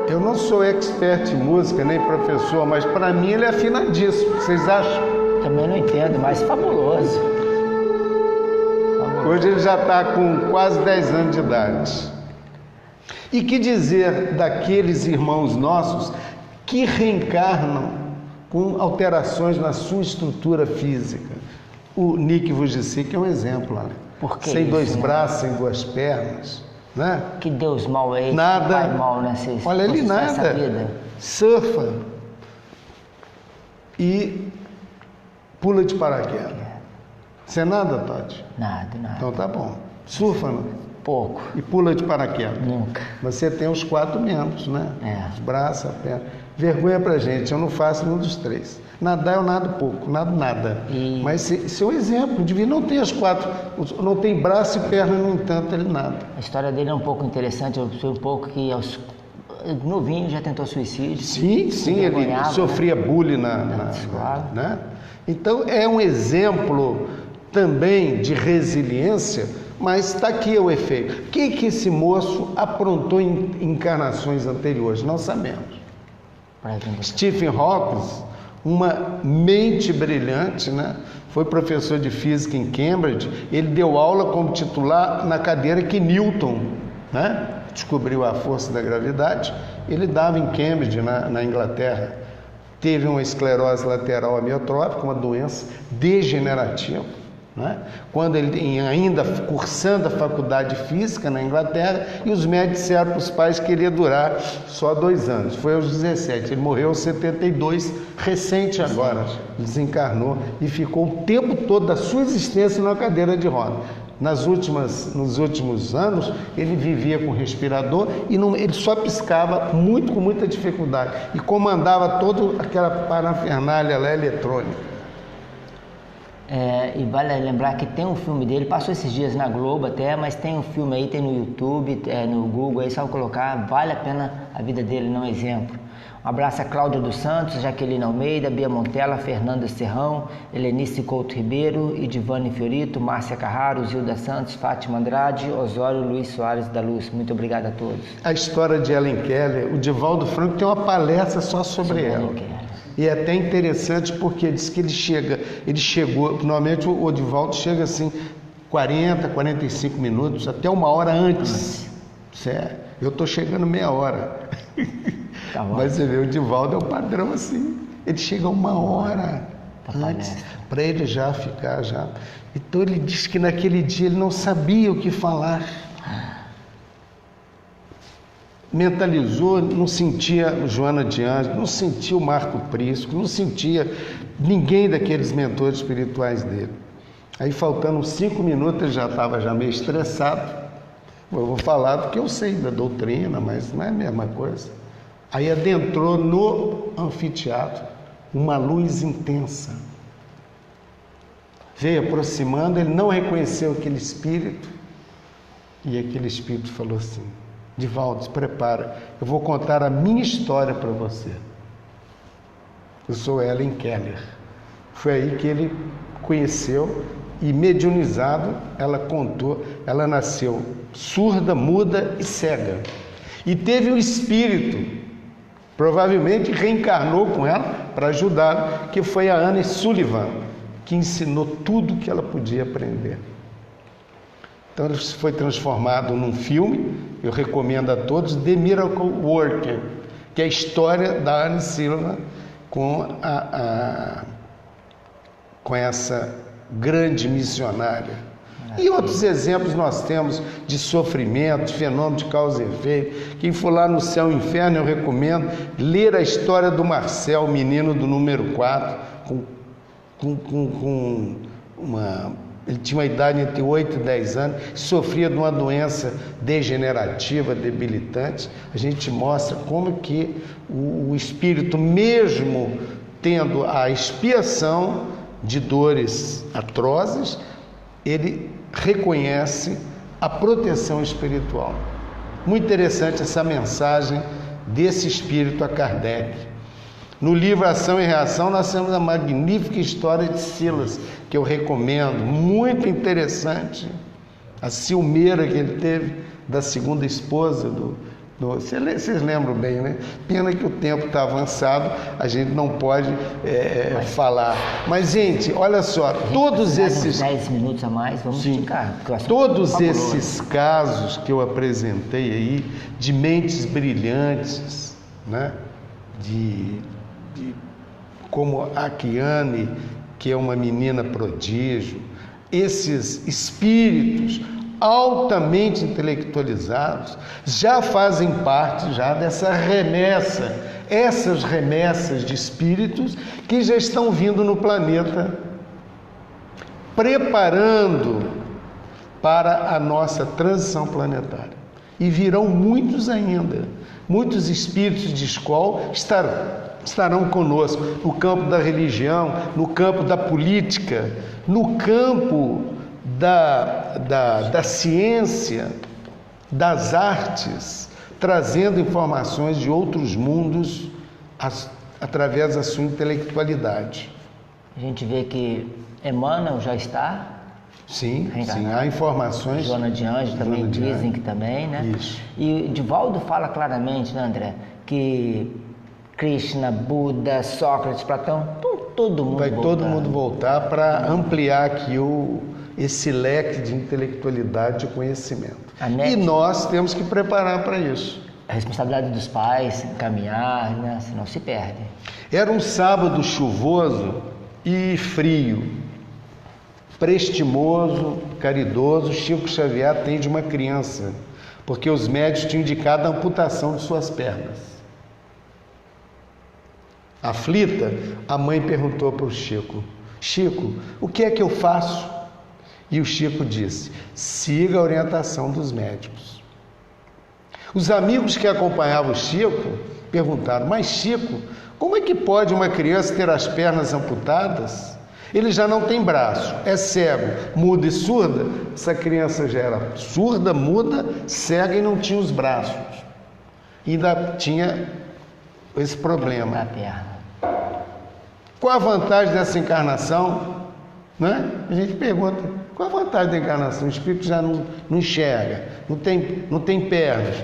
Eu não sou expert em música, nem professor, mas para mim ele é afinadíssimo. Vocês acham? Também não entendo, mas fabuloso. Hoje ele já está com quase 10 anos de idade. E que dizer daqueles irmãos nossos que reencarnam com alterações na sua estrutura física? O Nick Vujicic é um exemplo, olha. Por que sem isso, 2 né? braços, sem 2 pernas, né? Que Deus mal é esse? Nada. Que pai mal, né? Olha ele Essa nada. vida. Surfa e pula de paraquedas. Você nada, Totti? Nada. Então tá bom. Surfa Pouco. e pula de paraquedas. Nunca. Você tem os 4 membros, né? É. Os braços, a perna. Vergonha pra gente, eu não faço nenhum dos 3. Nadar eu nado pouco, nado nada. E- Mas esse é um exemplo. O indivíduo não tem as 4, não tem braço e perna, no entanto, ele nada. A história dele é um pouco interessante. Eu sei um pouco que aos novinho já tentou suicídio. Sim, Se ele envergonhava, sofria bullying na escola. né? Então é um exemplo também de resiliência, mas está aqui o efeito. O que esse moço aprontou em encarnações anteriores? Não sabemos. Pra quem- Stephen Hawking, uma mente brilhante, né? Foi professor de física em Cambridge. Ele deu aula como titular na cadeira que Newton, né, descobriu a força da gravidade. Ele dava em Cambridge, na Inglaterra. Teve uma esclerose lateral amiotrófica, uma doença degenerativa, né? Quando ele ainda cursando a faculdade de física na Inglaterra, e os médicos disseram para os pais que iria durar só 2 anos. Foi aos 17, ele morreu aos 72, recente agora, desencarnou e ficou o tempo todo da sua existência numa cadeira de roda. Nos últimos anos, ele vivia com respirador e ele só piscava com muita dificuldade e comandava toda aquela parafernália lá eletrônica. E vale lembrar que tem um filme dele, passou esses dias na Globo até, mas tem um filme aí, tem no YouTube, no Google, aí só colocar, vale a pena a vida dele, não exemplo. Um abraço a Cláudia dos Santos, Jaqueline Almeida, Bia Montella, Fernanda Serrão, Helenice Couto Ribeiro, Edivane Fiorito, Márcia Carraro, Zilda Santos, Fátima Andrade, Osório Luiz Soares da Luz. Muito obrigado a todos. A história de Ellen Keller, o Divaldo Franco tem uma palestra só sobre ela. Ellen Keller. E é até interessante porque diz que ele chegou, normalmente o Divaldo chega assim 40, 45 minutos, até 1 hora antes. Sério, eu estou chegando meia hora. Tá bom. Mas você vê, o Divaldo é o padrão assim, ele chega 1 hora antes, para ele já ficar já. Então ele diz que naquele dia ele não sabia o que falar. Mentalizou, não sentia Joana de Ângeles, não sentia o Marco Prisco, não sentia ninguém daqueles mentores espirituais dele. Aí faltando 5 minutos ele já estava meio estressado. Eu vou falar do que eu sei da doutrina, mas não é a mesma coisa. Aí adentrou no anfiteatro uma luz intensa, veio aproximando, ele não reconheceu aquele espírito, e aquele espírito falou assim: Divaldo, se prepara, eu vou contar a minha história para você. Eu sou Helen Keller. Foi aí que ele conheceu, e mediunizado, ela contou, ela nasceu surda, muda e cega. E teve um espírito, provavelmente reencarnou com ela para ajudá-la, que foi a Anne Sullivan, que ensinou tudo que ela podia aprender. Então ele foi transformado num filme, eu recomendo a todos, The Miracle Worker, que é a história da Anne Sullivan com essa grande missionária. E outros exemplos nós temos de sofrimento, de fenômeno de causa e efeito. Quem for lá no Céu e Inferno, eu recomendo ler a história do Marcel, o menino do número 4, ele tinha uma idade entre 8 e 10 anos, sofria de uma doença degenerativa, debilitante. A gente mostra como que o espírito, mesmo tendo a expiação de dores atrozes, ele reconhece a proteção espiritual. Muito interessante essa mensagem desse espírito a Kardec. No livro Ação e Reação, nós temos a magnífica história de Silas, que eu recomendo, muito interessante. A ciumeira que ele teve da segunda esposa vocês lembram bem, né? Pena que o tempo está avançado, a gente não pode falar. Mas, gente, olha só, todos esses... 10 minutos a mais, vamos ficar. Todos esses casos que eu apresentei aí, de mentes brilhantes, né? Como a Kiane, que é uma menina prodígio, esses espíritos altamente intelectualizados já fazem parte dessa remessa, essas remessas de espíritos que já estão vindo no planeta, preparando para a nossa transição planetária. E virão muitos ainda, muitos espíritos de escola estarão conosco no campo da religião, no campo da política, no campo da ciência, das artes, trazendo informações de outros mundos através da sua intelectualidade. A gente vê que Emmanuel já está. Sim, há informações. Joana de Anjos também dizem que também, né? Isso. E Divaldo fala claramente, né, André, que Krishna, Buda, Sócrates, Platão, todo mundo vai todo mundo voltar para ampliar aqui esse leque de intelectualidade e conhecimento. E nós temos que preparar para isso. A responsabilidade dos pais, caminhar, né? Senão se perde. Era um sábado chuvoso e frio, prestimoso, caridoso. Chico Xavier atende uma criança, porque os médicos tinham indicado a amputação de suas pernas. Aflita, a mãe perguntou para o Chico: Chico, o que é que eu faço? E o Chico disse: siga a orientação dos médicos. Os amigos que acompanhavam o Chico perguntaram: mas Chico, como é que pode uma criança ter as pernas amputadas? Ele já não tem braço, é cego, muda e surda. Essa criança já era surda, muda, cega e não tinha os braços. Ainda tinha esse problema. Na perna. Qual a vantagem dessa encarnação? Né? A gente pergunta: qual a vantagem da encarnação? O espírito já não enxerga, não tem pernas,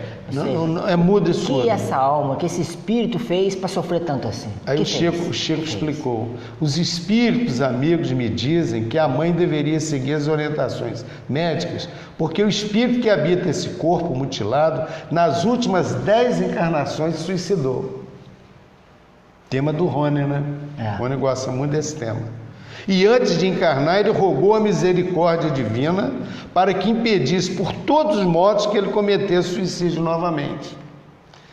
é mudo e surdo. O que essa alma, que esse espírito fez para sofrer tanto assim? Aí o Chico explicou: os espíritos amigos me dizem que a mãe deveria seguir as orientações médicas, porque o espírito que habita esse corpo mutilado, nas últimas 10 encarnações, se suicidou. Tema do Rony, né? Rony gosta muito desse tema. E antes de encarnar, ele rogou a misericórdia divina para que impedisse por todos os modos que ele cometesse suicídio novamente.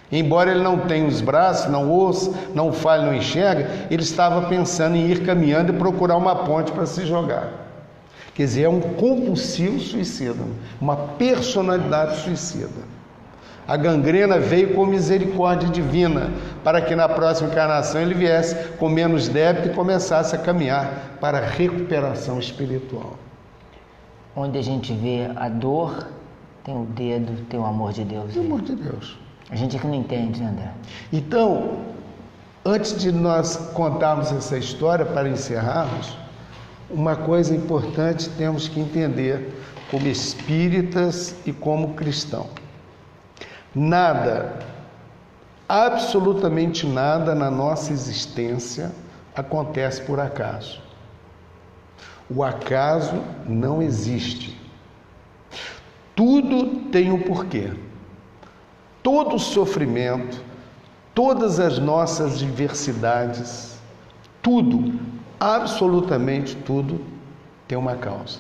Embora ele não tenha os braços, não ouça, não fale, não enxerga, ele estava pensando em ir caminhando e procurar uma ponte para se jogar. Quer dizer, é um compulsivo suicida, uma personalidade suicida. A gangrena veio com misericórdia divina, para que na próxima encarnação ele viesse com menos débito e começasse a caminhar para a recuperação espiritual. Onde a gente vê a dor, tem o dedo, tem o amor de Deus. Pelo amor de Deus. A gente é que não entende, né, André? Então, antes de nós contarmos essa história, para encerrarmos, uma coisa importante temos que entender como espíritas e como cristão. Nada, absolutamente nada na nossa existência acontece por acaso. O acaso não existe. Tudo tem um porquê. Todo sofrimento, todas as nossas diversidades, tudo, absolutamente tudo, tem uma causa.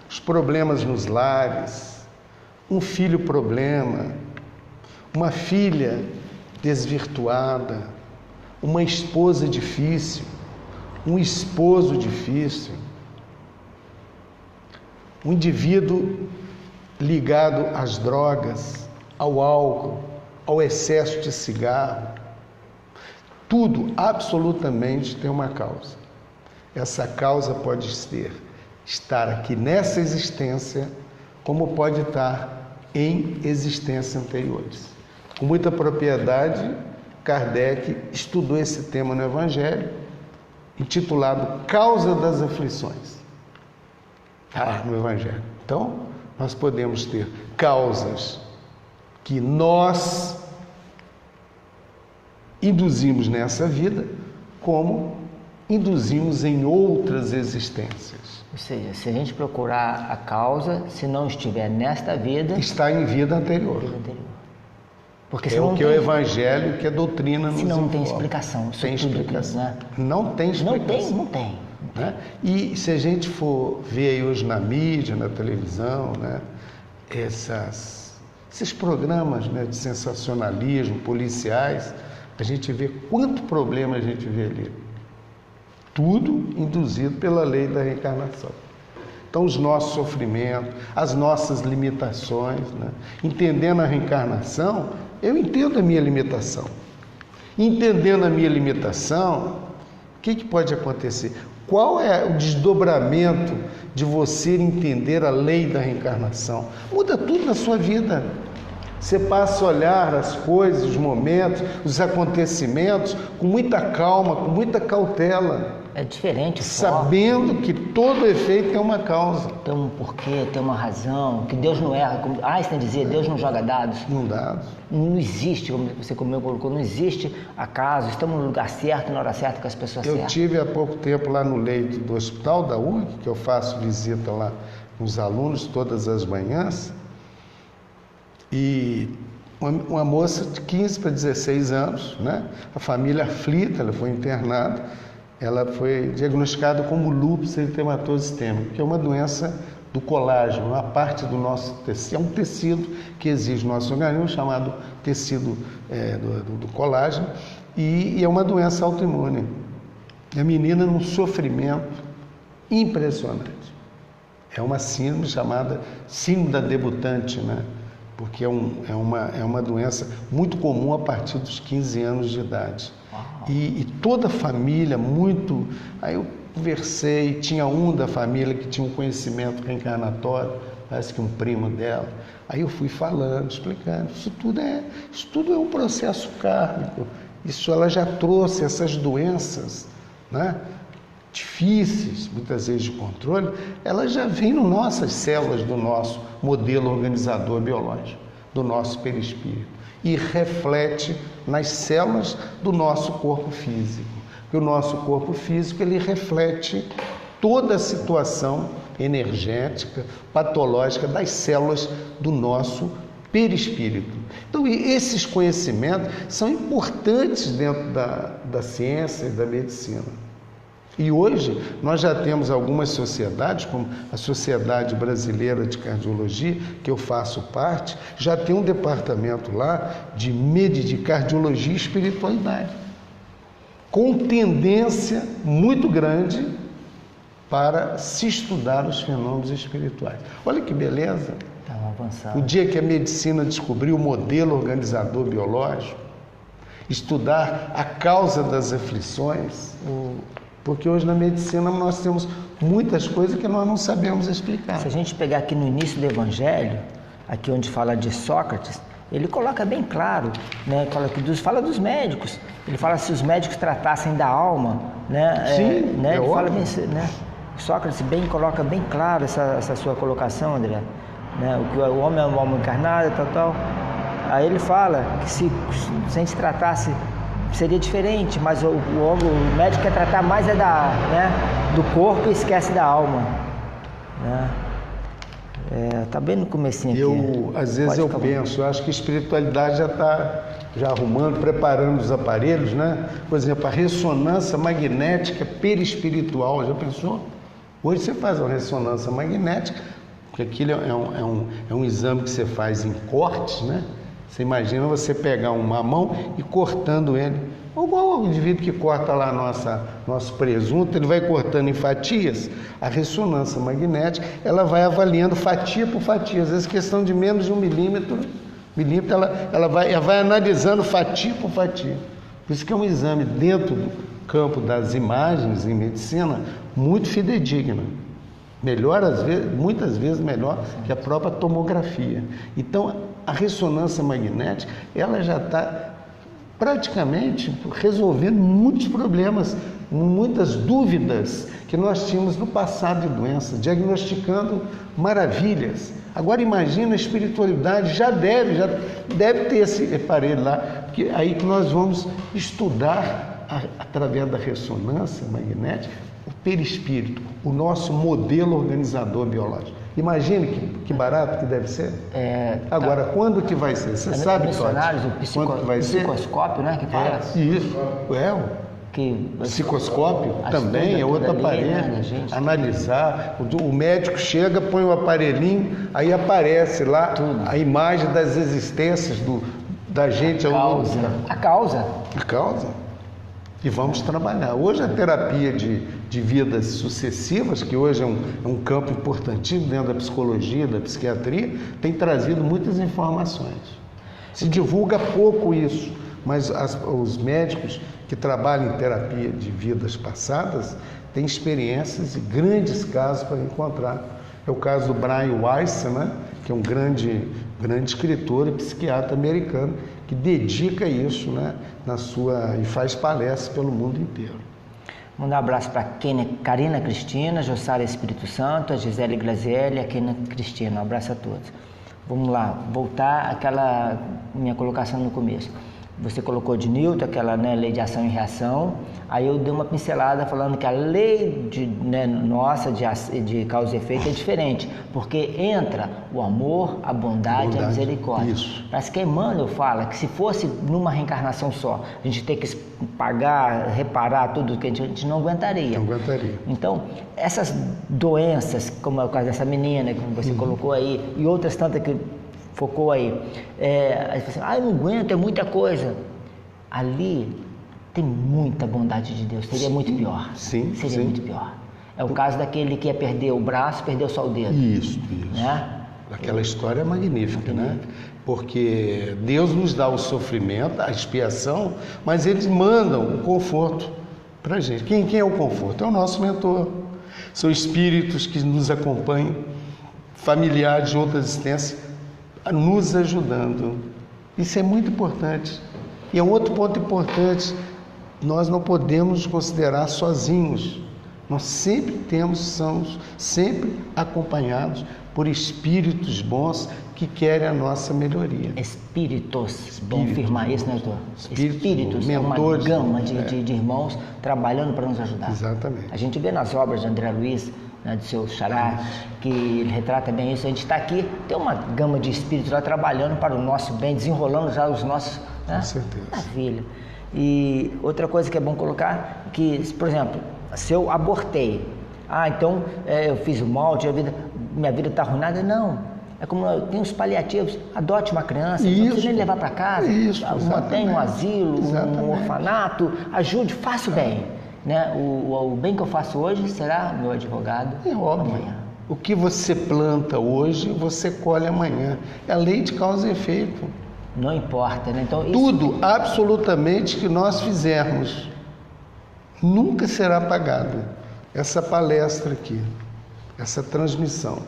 Os problemas nos lares, um filho problema, uma filha desvirtuada, uma esposa difícil, um esposo difícil, um indivíduo ligado às drogas, ao álcool, ao excesso de cigarro. Tudo, absolutamente, tem uma causa. Essa causa pode estar aqui nessa existência, como pode estar em existências anteriores. Com muita propriedade, Kardec estudou esse tema no Evangelho, intitulado Causa das Aflições. Está lá no Evangelho. Então, nós podemos ter causas que nós induzimos nessa vida, como induzimos em outras existências. Ou seja, se a gente procurar a causa, se não estiver nesta vida, está em vida anterior. Porque É o que é o Evangelho, que a doutrina nos senão não tem informa. explicação. Tem explicação. Né? Não tem explicação. Não tem. Né? E se a gente for ver aí hoje na mídia, na televisão, né, esses programas, né, de sensacionalismo, policiais, a gente vê quanto problema a gente vê ali. Tudo induzido pela lei da reencarnação. Então, os nossos sofrimentos, as nossas limitações, né? Entendendo a reencarnação, eu entendo a minha limitação. Entendendo a minha limitação, o que pode acontecer? Qual é o desdobramento de você entender a lei da reencarnação? Muda tudo na sua vida. Você passa a olhar as coisas, os momentos, os acontecimentos com muita calma, com muita cautela. É diferente. Sabendo que todo efeito tem uma causa. Tem um porquê, tem uma razão, que Deus não erra. Como Einstein dizia, Deus não joga dados. Não dados. Não existe, como você colocou, não existe acaso. Estamos no lugar certo, na hora certa, com as pessoas certas. Eu tive há pouco tempo lá no leito do hospital da UNC, que eu faço visita lá com os alunos todas as manhãs, e uma moça de 15 para 16 anos, né? A família aflita, ela foi internada, ela foi diagnosticada como lúpus eritematoso sistêmico, que é uma doença do colágeno, uma parte do nosso tecido, é um tecido que exige no nosso organismo, chamado tecido do colágeno, e é uma doença autoimune. E a menina num sofrimento impressionante. É uma síndrome chamada síndrome da debutante, né? Porque é uma doença muito comum a partir dos 15 anos de idade. E toda a família, muito... Aí eu conversei, tinha um da família que tinha um conhecimento reencarnatório, parece que um primo dela. Aí eu fui falando, explicando, isso tudo é um processo kármico. Isso ela já trouxe essas doenças, né? Difíceis, muitas vezes de controle, elas já vêm nas nossas células do nosso modelo organizador biológico, do nosso perispírito, e reflete nas células do nosso corpo físico. Porque o nosso corpo físico, ele reflete toda a situação energética, patológica das células do nosso perispírito. Então, esses conhecimentos são importantes dentro da ciência e da medicina. E hoje nós já temos algumas sociedades, como a Sociedade Brasileira de Cardiologia, que eu faço parte, já tem um departamento lá de cardiologia e espiritualidade, com tendência muito grande para se estudar os fenômenos espirituais. Olha que beleza! Estão avançando. O dia que a medicina descobriu o modelo organizador biológico, estudar a causa das aflições, porque hoje na medicina nós temos muitas coisas que nós não sabemos explicar. Se a gente pegar aqui no início do Evangelho, aqui onde fala de Sócrates, ele coloca bem claro, né? Fala dos médicos. Ele fala se os médicos tratassem da alma, né? Sim, né? é Ele fala óbvio. bem, né? Sócrates coloca bem claro essa sua colocação, André. Né? O homem é uma alma encarnada, tal. Aí ele fala que se a gente tratasse seria diferente, mas o médico quer tratar mais do corpo e esquece da alma. Né? Tá bem no comecinho aqui. Às vezes eu penso, eu acho que a espiritualidade já está arrumando, preparando os aparelhos, né? Por exemplo, a ressonância magnética perispiritual, já pensou? Hoje você faz uma ressonância magnética, porque aquilo é um exame que você faz em cortes, né? Você imagina você pegar um mamão e cortando ele. Igual o indivíduo que corta lá nosso presunto, ele vai cortando em fatias. A ressonância magnética, ela vai avaliando fatia por fatia. Às vezes, questão de menos de 1 milímetro, ela vai analisando fatia por fatia. Por isso que é um exame dentro do campo das imagens em medicina muito fidedigno. Melhor, muitas vezes melhor que a própria tomografia. Então, a ressonância magnética, ela já está praticamente resolvendo muitos problemas, muitas dúvidas que nós tínhamos no passado de doenças, diagnosticando maravilhas. Agora imagina a espiritualidade, já deve ter esse aparelho lá, porque aí que nós vamos estudar através da ressonância magnética o perispírito, o nosso modelo organizador biológico. Imagine que barato que deve ser. Agora, quando que vai ser? Você sabe, Totti? Quando que vai ser? Psicoscópio, né? Que fala. Isso. O psicoscópio também é outro aparelho. Né, analisar. O médico chega, põe o aparelhinho, aí aparece lá a imagem das existências da gente. A causa. E vamos trabalhar. Hoje a terapia de vidas sucessivas, que hoje é um campo importantíssimo dentro da psicologia, da psiquiatria, tem trazido muitas informações. Se divulga pouco isso, mas os médicos que trabalham em terapia de vidas passadas têm experiências e grandes casos para encontrar. É o caso do Brian Weiss, né? Que é um grande escritor e psiquiatra americano que dedica isso, né? E faz palestras pelo mundo inteiro. Mandar um abraço para a Karina Cristina, Jossara Espírito Santo, a Gisele Grazielli e a Kena Cristina. Um abraço a todos. Vamos lá, voltar àquela minha colocação no começo. Você colocou de Newton, aquela lei de ação e reação, aí eu dei uma pincelada falando que a lei nossa de causa e efeito é diferente, porque entra o amor, a bondade e a misericórdia. Isso. Parece que Emmanuel fala que se fosse numa reencarnação só, a gente ter que pagar, reparar tudo que a gente não aguentaria. Então, essas doenças, como é o caso dessa menina que você colocou aí, e outras tantas que focou aí, aí você fala assim, eu não aguento, é muita coisa. Ali tem muita bondade de Deus, seria muito pior. Seria muito pior. É o caso daquele que ia perder o braço, perdeu só o dedo. Isso. Né? Aquela história é magnífica, né? Porque Deus nos dá o sofrimento, a expiação, mas eles mandam o conforto para a gente. Quem é o conforto? É o nosso mentor. São espíritos que nos acompanham, familiares de outras existências, nos ajudando. Isso é muito importante. E é um outro ponto importante, nós não podemos nos considerar sozinhos. Nós somos sempre acompanhados por espíritos bons que querem a nossa melhoria. Espíritos, vamos firmar isso, né, doutor? Espíritos, é uma mentores, gama de irmãos trabalhando para nos ajudar. Exatamente. A gente vê nas obras de André Luiz, né, do seu xará, que ele retrata bem isso. A gente está aqui, tem uma gama de espíritos lá trabalhando para o nosso bem, desenrolando já os nossos... Né? Com certeza. Maravilha. E outra coisa que é bom colocar, que, por exemplo, se eu abortei, então eu fiz o mal, minha vida está arruinada, não. É como tem os paliativos, adote uma criança, não precisa nem levar para casa, mantenha um asilo, um orfanato, ajude, faça o bem. Né? O bem que eu faço hoje será meu advogado óbvio. amanhã. O que você planta hoje, você colhe amanhã. É a lei de causa e efeito. Não importa, né? Então, isso... Tudo, absolutamente, que nós fizermos, nunca será pagado. Essa palestra aqui, essa transmissão.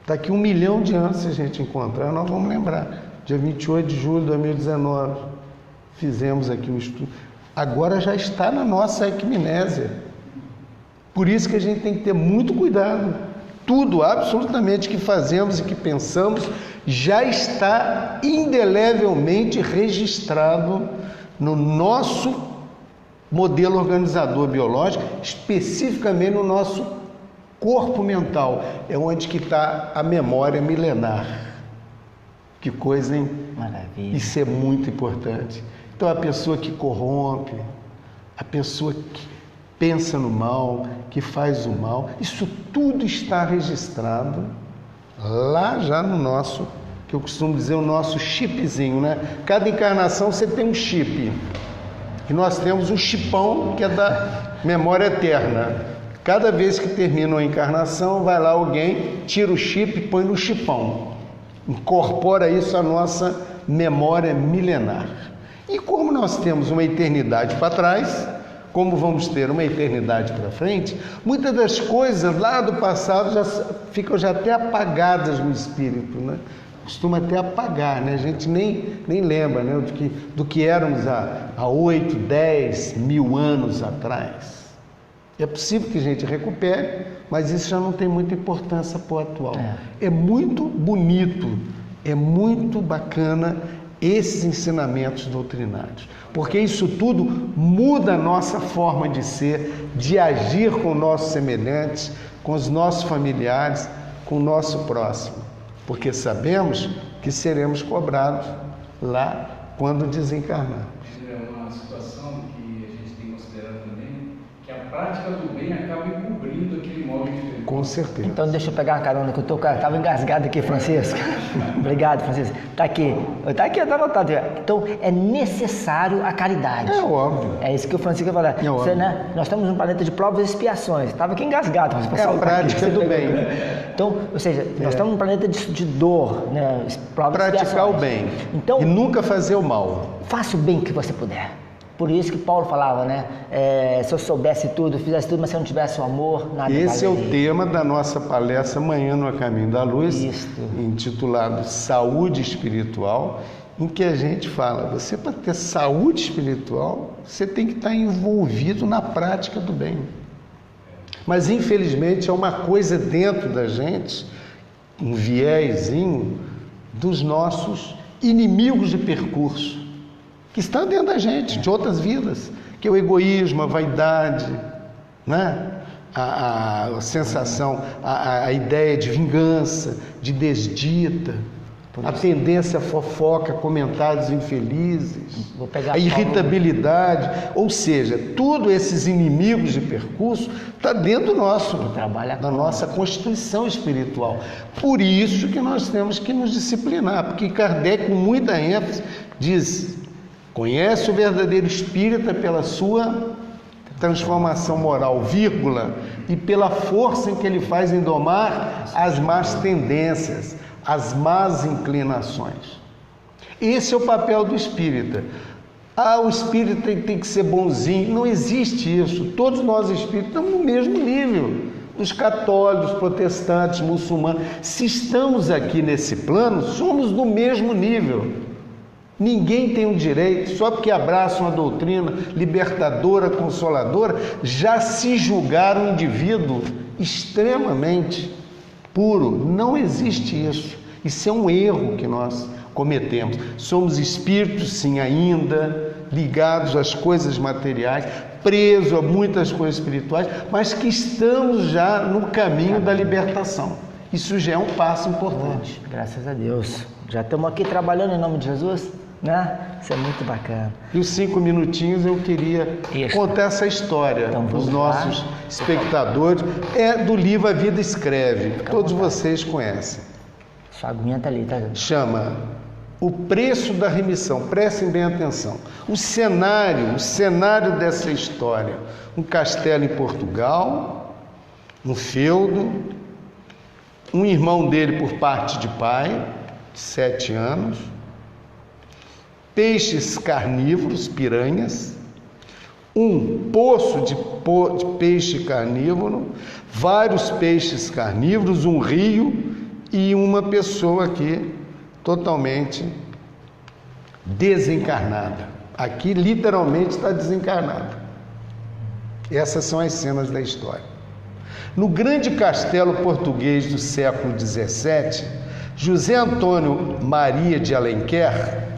Daqui 1 milhão de anos, se a gente encontrar, nós vamos lembrar. Dia 28 de julho de 2019, fizemos aqui um estudo. Agora já está na nossa equimnésia. Por isso que a gente tem que ter muito cuidado. Tudo, absolutamente, que fazemos e que pensamos, já está indelevelmente registrado no nosso modelo organizador biológico, especificamente no nosso corpo mental. É onde que está a memória milenar. Que coisa, hein? Maravilha. Isso é muito importante. Então, a pessoa que corrompe, a pessoa que pensa no mal, que faz o mal, isso tudo está registrado lá já no nosso, que eu costumo dizer, o nosso chipzinho, né? Cada encarnação você tem um chip. E nós temos um chipão que é da memória eterna. Cada vez que termina uma encarnação, vai lá alguém, tira o chip e põe no chipão. Incorpora isso à nossa memória milenar. E como nós temos uma eternidade para trás, como vamos ter uma eternidade para frente, muitas das coisas lá do passado já ficam já até apagadas no espírito, né? Costuma até apagar, né? A gente nem lembra, né? do que éramos há 8, 10 mil anos atrás. É possível que a gente recupere, mas isso já não tem muita importância para o atual. É muito bonito, é muito bacana esses ensinamentos doutrinários, porque isso tudo muda a nossa forma de ser, de agir com nossos semelhantes, com os nossos familiares, com o nosso próximo, porque sabemos que seremos cobrados lá quando desencarnarmos. É uma situação que a gente tem que considerar também, que a prática do bem acaba encobrindo aquele modo diferente. Com certeza. Então deixa eu pegar uma carona que eu estava engasgado aqui, Francisco. Obrigado, Francisco. Está aqui, está anotado. Então é necessário a caridade. É óbvio. É isso que o Francisco vai falar. É óbvio. Né? Nós estamos num planeta de provas e expiações. Estava aqui engasgado. Mas o É pessoal a tá aqui, prática você do pegou. bem. Então, ou seja, nós estamos num planeta de dor, né? Provas e Praticar o expiações. bem Então, e nunca fazer o mal. faça o bem que você puder. Por isso que Paulo falava, né? Se eu soubesse tudo, fizesse tudo, mas se eu não tivesse o amor, nada Esse é o valeria. tema da nossa palestra amanhã no A Caminho da Luz, Isto. intitulado Saúde Espiritual, em que a gente fala, você para ter saúde espiritual, você tem que estar envolvido na prática do bem. Mas infelizmente é uma coisa dentro da gente, um viésinho dos nossos inimigos de percurso, que está dentro da gente, de outras vidas, que é o egoísmo, a vaidade, né? a sensação, a ideia de vingança, de desdita, a tendência a fofoca, comentários infelizes, Vou pegar a irritabilidade, ou seja, todos esses inimigos de percurso está dentro do nosso, trabalha da com- nossa constituição espiritual. Por isso que nós temos que nos disciplinar, porque Kardec, com muita ênfase, diz: conhece o verdadeiro espírita pela sua transformação moral, vírgula, e pela força em que ele faz em domar as más tendências, as más inclinações. Esse é o papel do espírita. O espírita tem que ser bonzinho. Não existe isso. Todos nós espíritas estamos no mesmo nível. Os católicos, protestantes, muçulmanos. Se estamos aqui nesse plano, somos do mesmo nível. Ninguém tem o direito, só porque abraça uma doutrina libertadora, consoladora, já se julgar um indivíduo extremamente puro. Não existe isso. Isso é um erro que nós cometemos. Somos espíritos, sim, ainda ligados às coisas materiais, presos a muitas coisas espirituais, mas que estamos já no caminho da libertação. Isso já é um passo importante. Graças a Deus. Já estamos aqui trabalhando em nome de Jesus, né? Isso é muito bacana. E os 5 minutinhos eu queria Isso. contar essa história Então, para os vamos lá. nossos espectadores. É do livro A Vida Escreve, todos vocês conhecem. Sua aguinha está ali, tá? Chama O Preço da Remissão. Prestem bem atenção. O cenário dessa história. Um castelo em Portugal, um feudo, um irmão dele por parte de pai, de 7 anos, peixes carnívoros, piranhas, um poço de peixe carnívoro, vários peixes carnívoros, um rio e uma pessoa aqui totalmente desencarnada. Aqui literalmente está desencarnada. Essas são as cenas da história. No grande castelo português do século XVII, José Antônio Maria de Alenquer,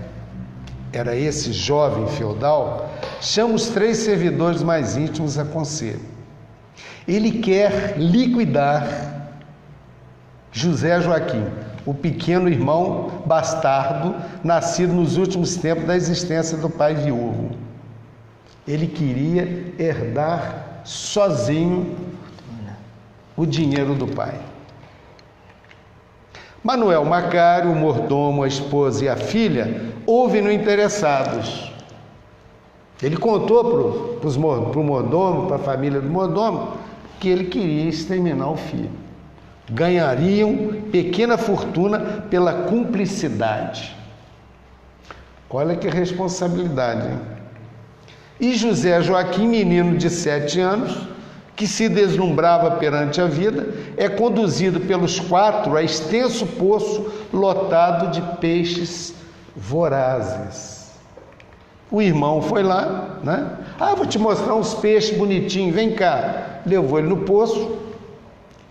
era esse jovem feudal, chama os 3 servidores mais íntimos a conselho. Ele quer liquidar José Joaquim, o pequeno irmão bastardo, nascido nos últimos tempos da existência do pai viúvo. Ele queria herdar sozinho o dinheiro do pai. Manuel Macário, o mordomo, a esposa e a filha, ouvem-no interessados. Ele contou para o mordomo, para a família do mordomo, que ele queria exterminar o filho. Ganhariam pequena fortuna pela cumplicidade. Olha que responsabilidade, hein? E José Joaquim, menino de 7 anos, que se deslumbrava perante a vida, é conduzido pelos 4 a extenso poço lotado de peixes vorazes. O irmão foi lá, né? Vou te mostrar uns peixes bonitinhos, vem cá. Levou ele no poço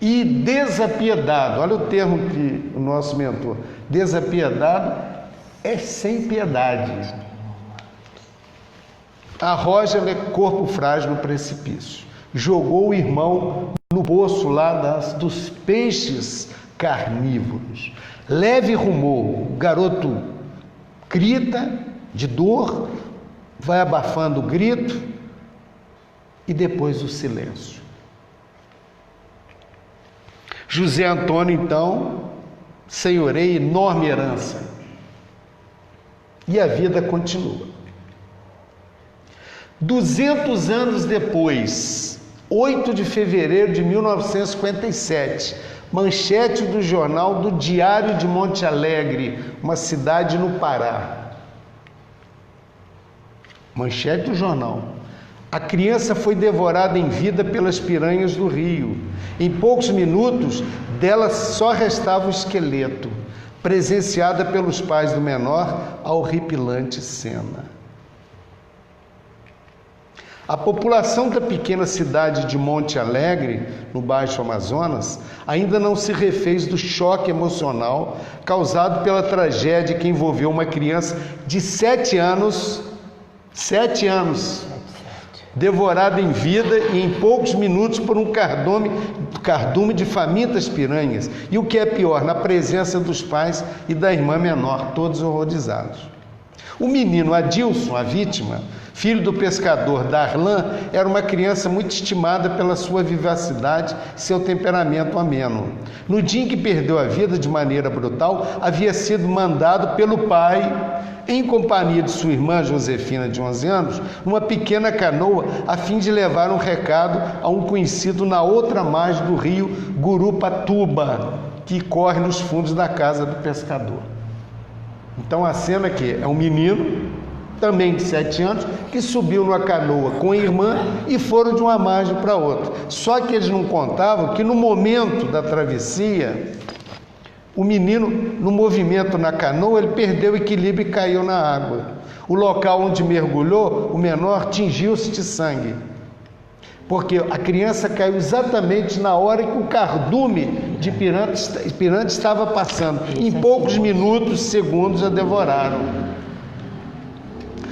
e desapiedado, olha o termo que o nosso mentor, desapiedado é sem piedade. Arroja-lhe corpo frágil no precipício. Jogou o irmão no poço lá dos peixes carnívoros. Leve rumor, o garoto grita de dor, vai abafando o grito e depois o silêncio. José Antônio, então, senhoreia enorme herança. E a vida continua. 200 anos depois, 8 de fevereiro de 1957, manchete do jornal do Diário de Monte Alegre, uma cidade no Pará. Manchete do jornal. A criança foi devorada em vida pelas piranhas do rio. Em poucos minutos, dela só restava o esqueleto, presenciada pelos pais do menor a horripilante cena. A população da pequena cidade de Monte Alegre, no Baixo Amazonas, ainda não se refez do choque emocional causado pela tragédia que envolveu uma criança de 7 anos, devorada em vida e em poucos minutos por um cardume de famintas piranhas. E o que é pior, na presença dos pais e da irmã menor, todos horrorizados. O menino Adilson, a vítima, filho do pescador Darlan, era uma criança muito estimada pela sua vivacidade e seu temperamento ameno. No dia em que perdeu a vida de maneira brutal, havia sido mandado pelo pai, em companhia de sua irmã Josefina, de 11 anos, numa pequena canoa, a fim de levar um recado a um conhecido na outra margem do rio Gurupatuba, que corre nos fundos da casa do pescador. Então a cena aqui é um menino, também de 7 anos, que subiu numa canoa com a irmã e foram de uma margem para outra. Só que eles não contavam que no momento da travessia, o menino, no movimento na canoa, ele perdeu o equilíbrio e caiu na água. O local onde mergulhou, o menor, tingiu-se de sangue. Porque a criança caiu exatamente na hora que o cardume de pirante estava passando. Em poucos minutos, segundos, a devoraram.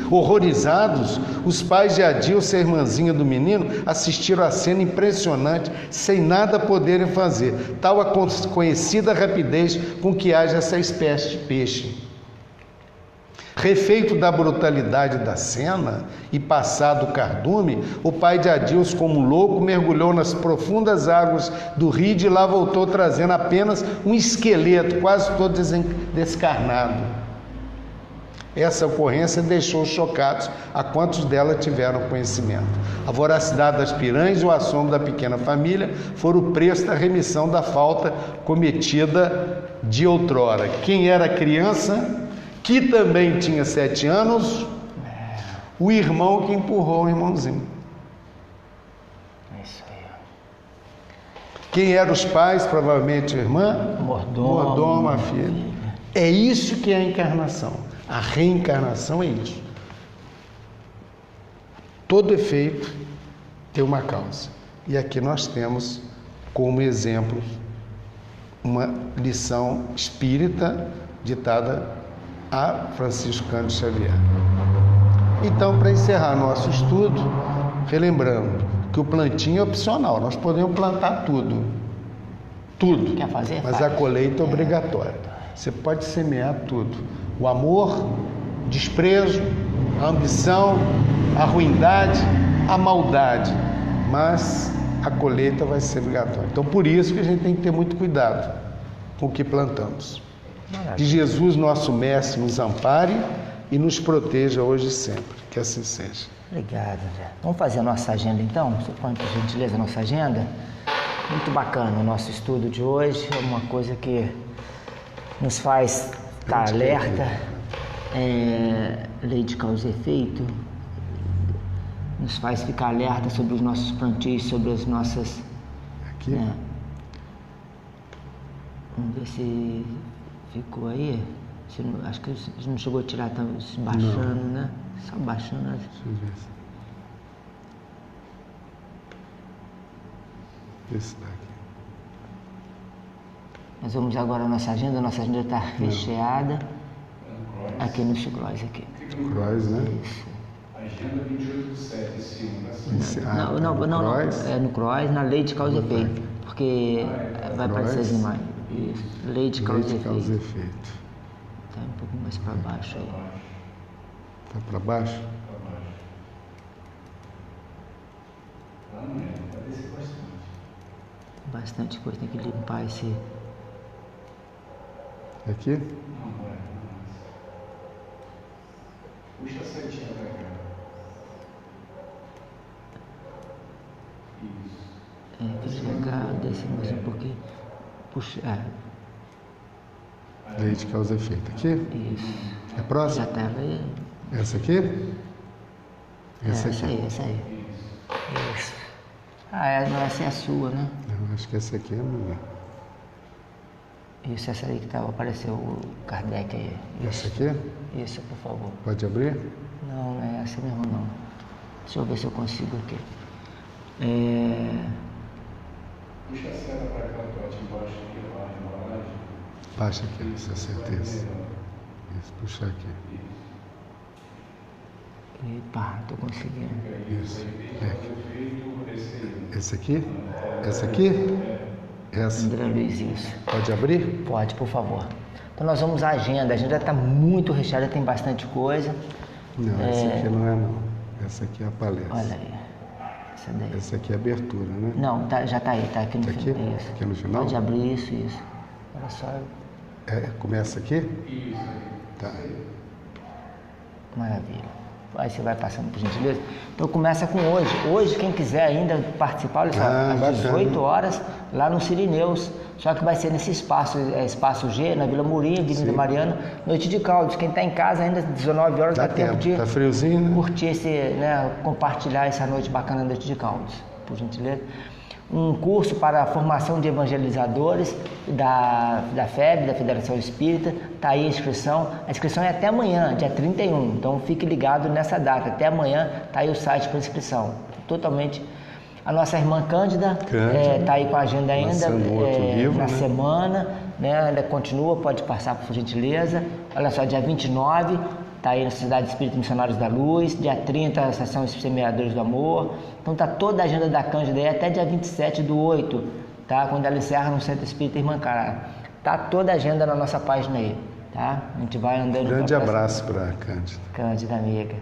Horrorizados, os pais de Adilson e a irmãzinha do menino assistiram a cena impressionante, sem nada poderem fazer, tal a conhecida rapidez com que age essa espécie de peixe. Refeito da brutalidade da cena e passado o cardume, o pai de Adilson, como louco, mergulhou nas profundas águas do rio e de lá voltou trazendo apenas um esqueleto, quase todo descarnado. Essa ocorrência deixou chocados a quantos dela tiveram conhecimento. A voracidade das piranhas e o assombro da pequena família foram o preço da remissão da falta cometida de outrora. Quem era criança, que também tinha 7 anos, o irmão que empurrou o irmãozinho. É isso aí. Quem eram os pais? Provavelmente a irmã. Mordoma, a filha. É isso que é a encarnação. A reencarnação é isso. Todo efeito tem uma causa. E aqui nós temos como exemplo uma lição espírita ditada a Francisco Cândido Xavier. Então, para encerrar nosso estudo, relembrando que o plantio é opcional, nós podemos plantar tudo. Tudo. Quer fazer? Mas Faz. a colheita é obrigatória. Você pode semear tudo. O amor, o desprezo, a ambição, a ruindade, a maldade. Mas a colheita vai ser obrigatória. Então, por isso que a gente tem que ter muito cuidado com o que plantamos. Que Jesus, nosso Mestre, nos ampare e nos proteja hoje e sempre. Que assim seja. Obrigado, André. Vamos fazer a nossa agenda então? Você põe, por gentileza, a nossa agenda? Muito bacana o nosso estudo de hoje. É uma coisa que nos faz estar alerta. Lei de causa e efeito. Nos faz ficar alerta sobre os nossos plantios, sobre as nossas... Aqui? Né? Vamos ver se ficou aí. Acho que não chegou a tirar, tá baixando, né? Só baixando. Deixa eu ver. Esse daqui. Nós vamos agora a nossa agenda está recheada. Aqui no Chiclóis, aqui. Croix, né? Agenda 28/7, em cima. Não. É no Croix, na lei de causa e efeito. Porque vai aparecer as imagens. Isso. Lei de causa e efeito. efeito. Tá um pouco mais para baixo aí. Tá para baixo? Lá não é, vai descer bastante. Bastante coisa, tem que limpar esse. Aqui? Não é. Puxa a setinha pra cá. Isso. Chegar, descer mais um pouquinho. Puxa. Lei de causa e efeito. Aqui? Isso. É Já próximo? estava aí. Essa aqui? Essa Essa aqui. aí, essa aí. Isso. Não, essa é a sua, né? Eu acho que essa aqui é a minha. Isso, essa aí que apareceu o Kardec aí. Essa aqui? Isso, por favor. Pode abrir? Não, não é essa mesmo não. Deixa eu ver se eu consigo aqui. Puxa a seta pra cá, Tote, embaixo aqui, ó, a embalagem. Baixa aqui, essa certeza. Isso, puxar aqui. Epa, tô conseguindo. Isso. Esse aqui? Essa aqui? Essa. André Luiz, isso. Pode abrir? Pode, por favor. Então nós vamos à agenda. A agenda está muito recheada, tem bastante coisa. Não, essa aqui não é não. Essa aqui é a palestra. Olha aí. Essa daí. Essa aqui é a abertura, né? Não, já está aí, está aqui no Tá aqui? final. Isso. Aqui no final? Pode abrir isso. Olha só. Começa aqui? Isso. Tá. Maravilha. Aí você vai passando, por gentileza. Então começa com hoje. Hoje, quem quiser ainda participar, olha só, às bacana. 18 horas, lá no Sirineus. Só que vai ser nesse espaço, espaço G, na Vila Murim, Avenida Sim. Mariana, Noite de Caldos. Quem está em casa ainda, 19 horas, dá tempo de Tá friozinho, né? curtir compartilhar essa noite bacana, Noite de Caldos, por gentileza. Um curso para a formação de evangelizadores da FEB, da Federação Espírita, está aí a inscrição. A inscrição é até amanhã, dia 31, então fique ligado nessa data. Até amanhã está aí o site para inscrição. Totalmente. A nossa irmã Cândida está aí com a agenda ainda, na semana, né? Ela continua, pode passar por gentileza. Olha só, dia 29, está aí na Sociedade Espírita Missionários da Luz, dia 30, a Sessão Semeadores do Amor. Então está toda a agenda da Cândida aí até dia 27/8, tá? Quando ela encerra no Centro Espírita Irmã Cará. Está toda a agenda na nossa página aí, tá? A gente vai andando... Grande abraço para a Cândida. Cândida, amiga.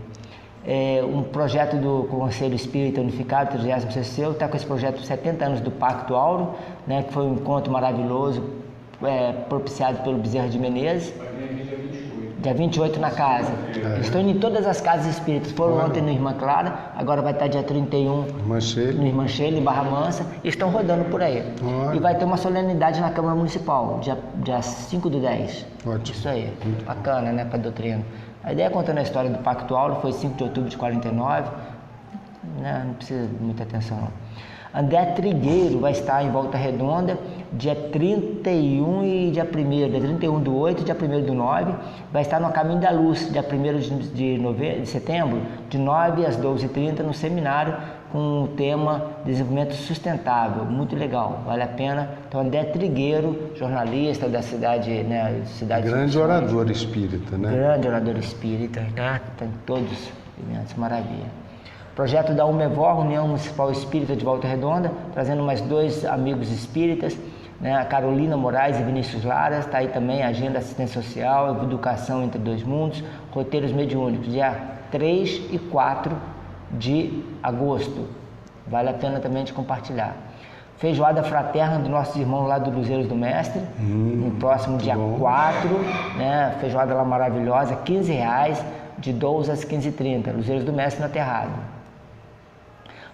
Um projeto do Conselho Espírita Unificado, 36º, está com esse projeto 70 anos do Pacto Áureo, né, que foi um encontro maravilhoso, propiciado pelo Bezerra de Menezes. Vai vir aqui dia 28. Dia 28 na casa. Eles estão indo em todas as casas espíritas. Foram Olha. ontem no Irmã Clara, agora vai estar dia 31 Manchele. no Irmã Sheila, em Barra Mansa, e estão rodando por aí. Olha. E vai ter uma solenidade na Câmara Municipal, dia 5/10. Ótimo. Isso aí, bacana, né, para doutrina. A ideia é contando a história do Pacto Áureo, foi 5 de outubro de 49, né, não precisa de muita atenção não. André Trigueiro vai estar em Volta Redonda, dia 31 e dia 1º, dia 31/8 e dia 1º/9, vai estar no Caminho da Luz, dia 1º de setembro, de 9 às 12h30, no seminário com o tema Desenvolvimento Sustentável, muito legal, vale a pena. Então, André Trigueiro, jornalista da cidade, né, Grande orador espírita, né? Grande orador espírita, né? Tem todos eventos, maravilha. Projeto da UMEVOR, União Municipal Espírita de Volta Redonda, trazendo mais 2 amigos espíritas, né? A Carolina Moraes e Vinícius Lara, está aí também a Agenda Assistência Social, Educação entre Dois Mundos, Roteiros Mediúnicos, dia 3 e 4 de agosto. Vale a pena também de compartilhar. Feijoada fraterna dos nossos irmãos lá do Luzeiros do Mestre, no próximo dia 4, né? Feijoada lá maravilhosa, R$15, de 12 às 15h30, Luzeiros do Mestre na Terrado.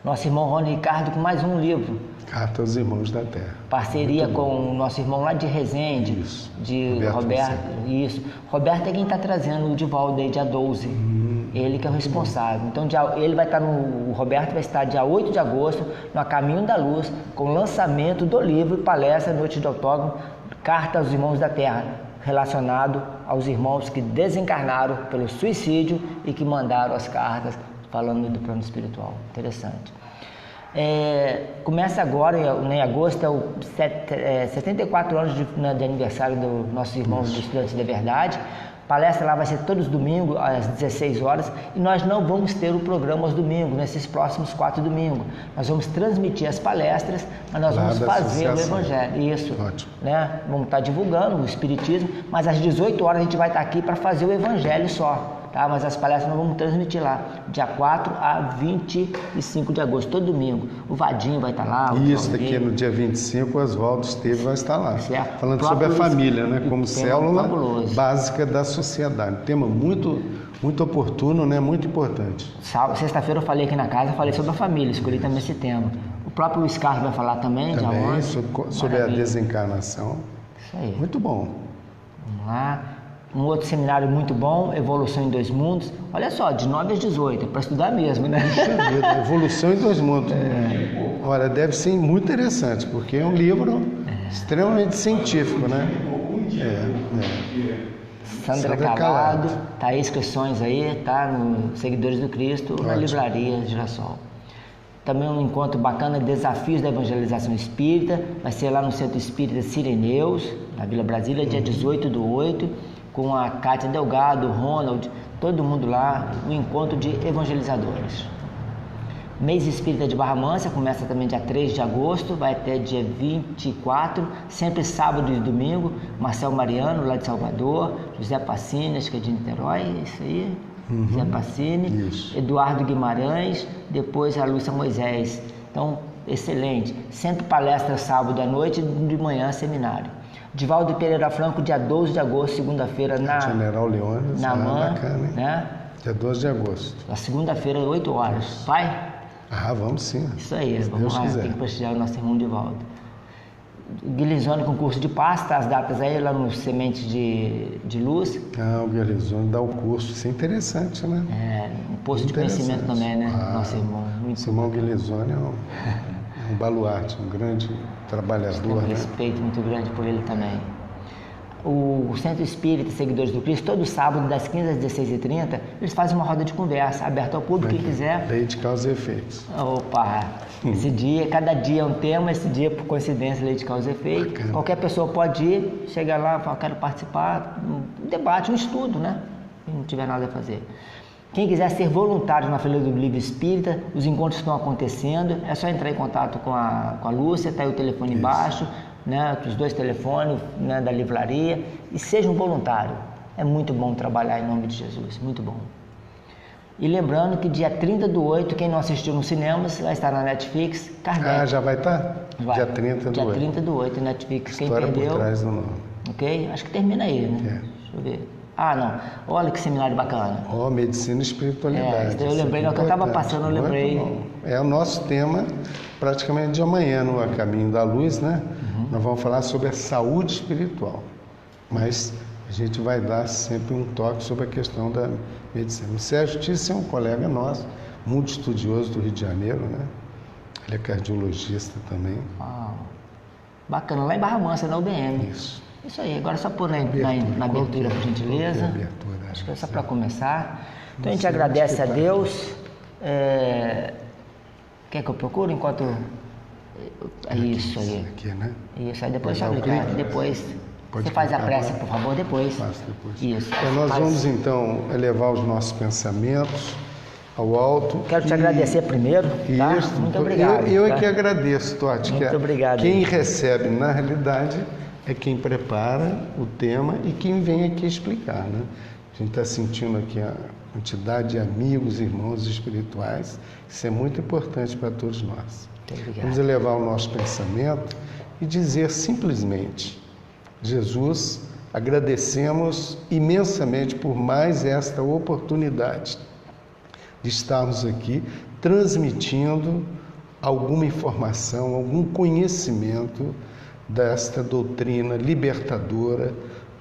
Nosso irmão Rony Ricardo com mais um livro. Carta aos Irmãos da Terra. Parceria com o nosso irmão lá de Resende, Isso. de Roberto Roberto. Isso. Roberto é quem está trazendo o Divaldo aí, dia 12. Ele que é o responsável. Então, ele vai estar o Roberto vai estar dia 8 de agosto, no A Caminho da Luz, com o lançamento do livro e palestra Noite de Autódromo, Carta aos Irmãos da Terra, relacionado aos irmãos que desencarnaram pelo suicídio e que mandaram as cartas falando do plano espiritual. Interessante. Começa agora, em agosto, 74 anos de aniversário dos nossos irmãos dos Estudantes da Verdade. Palestra lá vai ser todos os domingos, às 16 horas, e nós não vamos ter o programa aos domingos, nesses próximos 4 domingos. Nós vamos transmitir as palestras, mas nós vamos fazer o Evangelho. Isso. Ótimo. Né? Vamos estar divulgando o Espiritismo, mas às 18 horas a gente vai estar aqui para fazer o Evangelho só. Tá? Mas as palestras nós vamos transmitir lá, dia 4 a 25 de agosto, todo domingo. O Vadinho vai estar lá. Isso, daqui no dia 25, o Oswaldo Esteves vai estar lá. Certo. Falando sobre a família, né? Como célula fabuloso. básica da sociedade. Tema muito oportuno, né? Muito importante. Sexta-feira eu falei aqui na casa, falei sobre a família, escolhi também esse tema. O próprio Luiz Carlos vai falar também, dia 11. Sobre a desencarnação. Isso aí. Muito bom. Vamos lá. Um outro seminário muito bom, Evolução em Dois Mundos. Olha só, de 9 às 18, é para estudar mesmo, né? Puxa vida, Evolução em Dois Mundos. Olha, deve ser muito interessante, porque é um livro extremamente científico, né? Sandra Calado, tá aí inscrições aí, tá? No Seguidores do Cristo, na Livraria Girassol. Também um encontro bacana, Desafios da Evangelização Espírita, vai ser lá no Centro Espírita Sireneus, na Vila Brasília, dia 18/8, com a Cátia Delgado, o Ronald, todo mundo lá, o encontro de evangelizadores. Mês Espírita de Barra Mansa começa também dia 3 de agosto, vai até dia 24, sempre sábado e domingo. Marcel Mariano, lá de Salvador, José Pacini, acho que é de Niterói, é isso aí. José Pacini, Isso. Eduardo Guimarães, depois a Lúcia Moisés. Então, excelente. Sempre palestra sábado à noite e de manhã seminário. Divaldo Pereira Franco, dia 12 de agosto, segunda-feira, na General Leônidas, na MAN, bacana, hein? né? Dia 12 de agosto. Na segunda-feira, 8 horas. Vai? Vamos sim. Isso aí, Se vamos Deus lá, quiser. tem que prestigiar o nosso irmão Divaldo. Guilherme com curso de paz, tá as datas aí lá no Semente de Luz. O Guilherme dá o curso, isso é interessante, né? Um posto de conhecimento também, né? Nosso irmão. Muito Simão Guilherme é um baluarte, um grande trabalhador, Tenho um né? respeito muito grande por ele também. O Centro Espírita Seguidores do Cristo, todo sábado, das 15 às 16h30, eles fazem uma roda de conversa, aberta ao público, quem quiser. Lei de causa e efeitos. Opa! Esse dia, cada dia é um tema, esse dia, por coincidência, lei de causa e efeito. Bacana. Qualquer pessoa pode ir, chega lá, fala, quero participar, um debate, um estudo, né? Quem não tiver nada a fazer. Quem quiser ser voluntário na Feira do Livro Espírita, os encontros estão acontecendo, é só entrar em contato com a Lúcia, está aí o telefone embaixo, né, os 2 telefones, né, da livraria, e seja um voluntário. É muito bom trabalhar em nome de Jesus, muito bom. E lembrando que dia 30/8, quem não assistiu nos cinemas, vai estar na Netflix, Kardec. Já vai estar? Vai. Dia 30 do Dia 30/8, Netflix, História quem perdeu... por trás do nome. Ok? Acho que termina aí, né? É. Deixa eu ver. Ah, não. Olha que seminário bacana. Ó, medicina e espiritualidade. Eu lembrei, na hora que eu estava passando, eu lembrei. É o nosso tema praticamente de amanhã no A Caminho da Luz, né? Nós vamos falar sobre a saúde espiritual. Mas a gente vai dar sempre um toque sobre a questão da medicina. O Sérgio Tisse é um colega nosso, muito estudioso do Rio de Janeiro, né? Ele é cardiologista também. Uau. Bacana, lá em Barra Mansa, na UBM. Isso aí, agora só pôr na abertura, por gentileza. Acho que é só para começar. Então a gente agradece a Deus. Quer que eu procure enquanto... É isso aí. Aqui, né? Isso, aí depois só clicar. Depois você faz a prece, por favor, depois. Faço depois. Isso. Nós vamos então elevar os nossos pensamentos ao alto. Quero te agradecer primeiro, tá? Isso, Muito obrigado. Eu tá? é que agradeço, Totti. Muito obrigado. Quem recebe, na realidade, é quem prepara o tema e quem vem aqui explicar, né? A gente está sentindo aqui a quantidade de amigos, irmãos espirituais. Isso é muito importante para todos nós. Muito obrigado. Vamos elevar o nosso pensamento e dizer simplesmente: Jesus, agradecemos imensamente por mais esta oportunidade de estarmos aqui transmitindo alguma informação, algum conhecimento desta doutrina libertadora,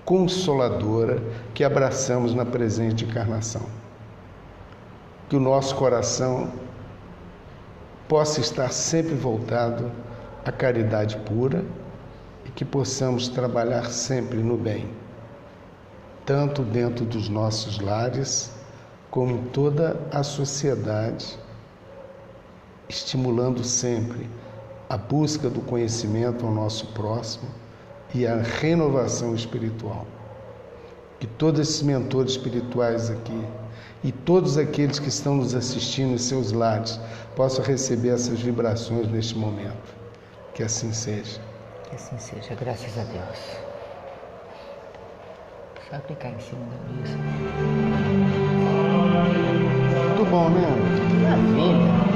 consoladora que abraçamos na presente encarnação. Que o nosso coração possa estar sempre voltado à caridade pura e que possamos trabalhar sempre no bem, tanto dentro dos nossos lares, como em toda a sociedade, estimulando sempre a busca do conhecimento ao nosso próximo e a renovação espiritual. Que todos esses mentores espirituais aqui e todos aqueles que estão nos assistindo em seus lares possam receber essas vibrações neste momento. Que assim seja. Que assim seja, graças a Deus. Só clicar em cima da mesa. Muito bom, né? Maravilha.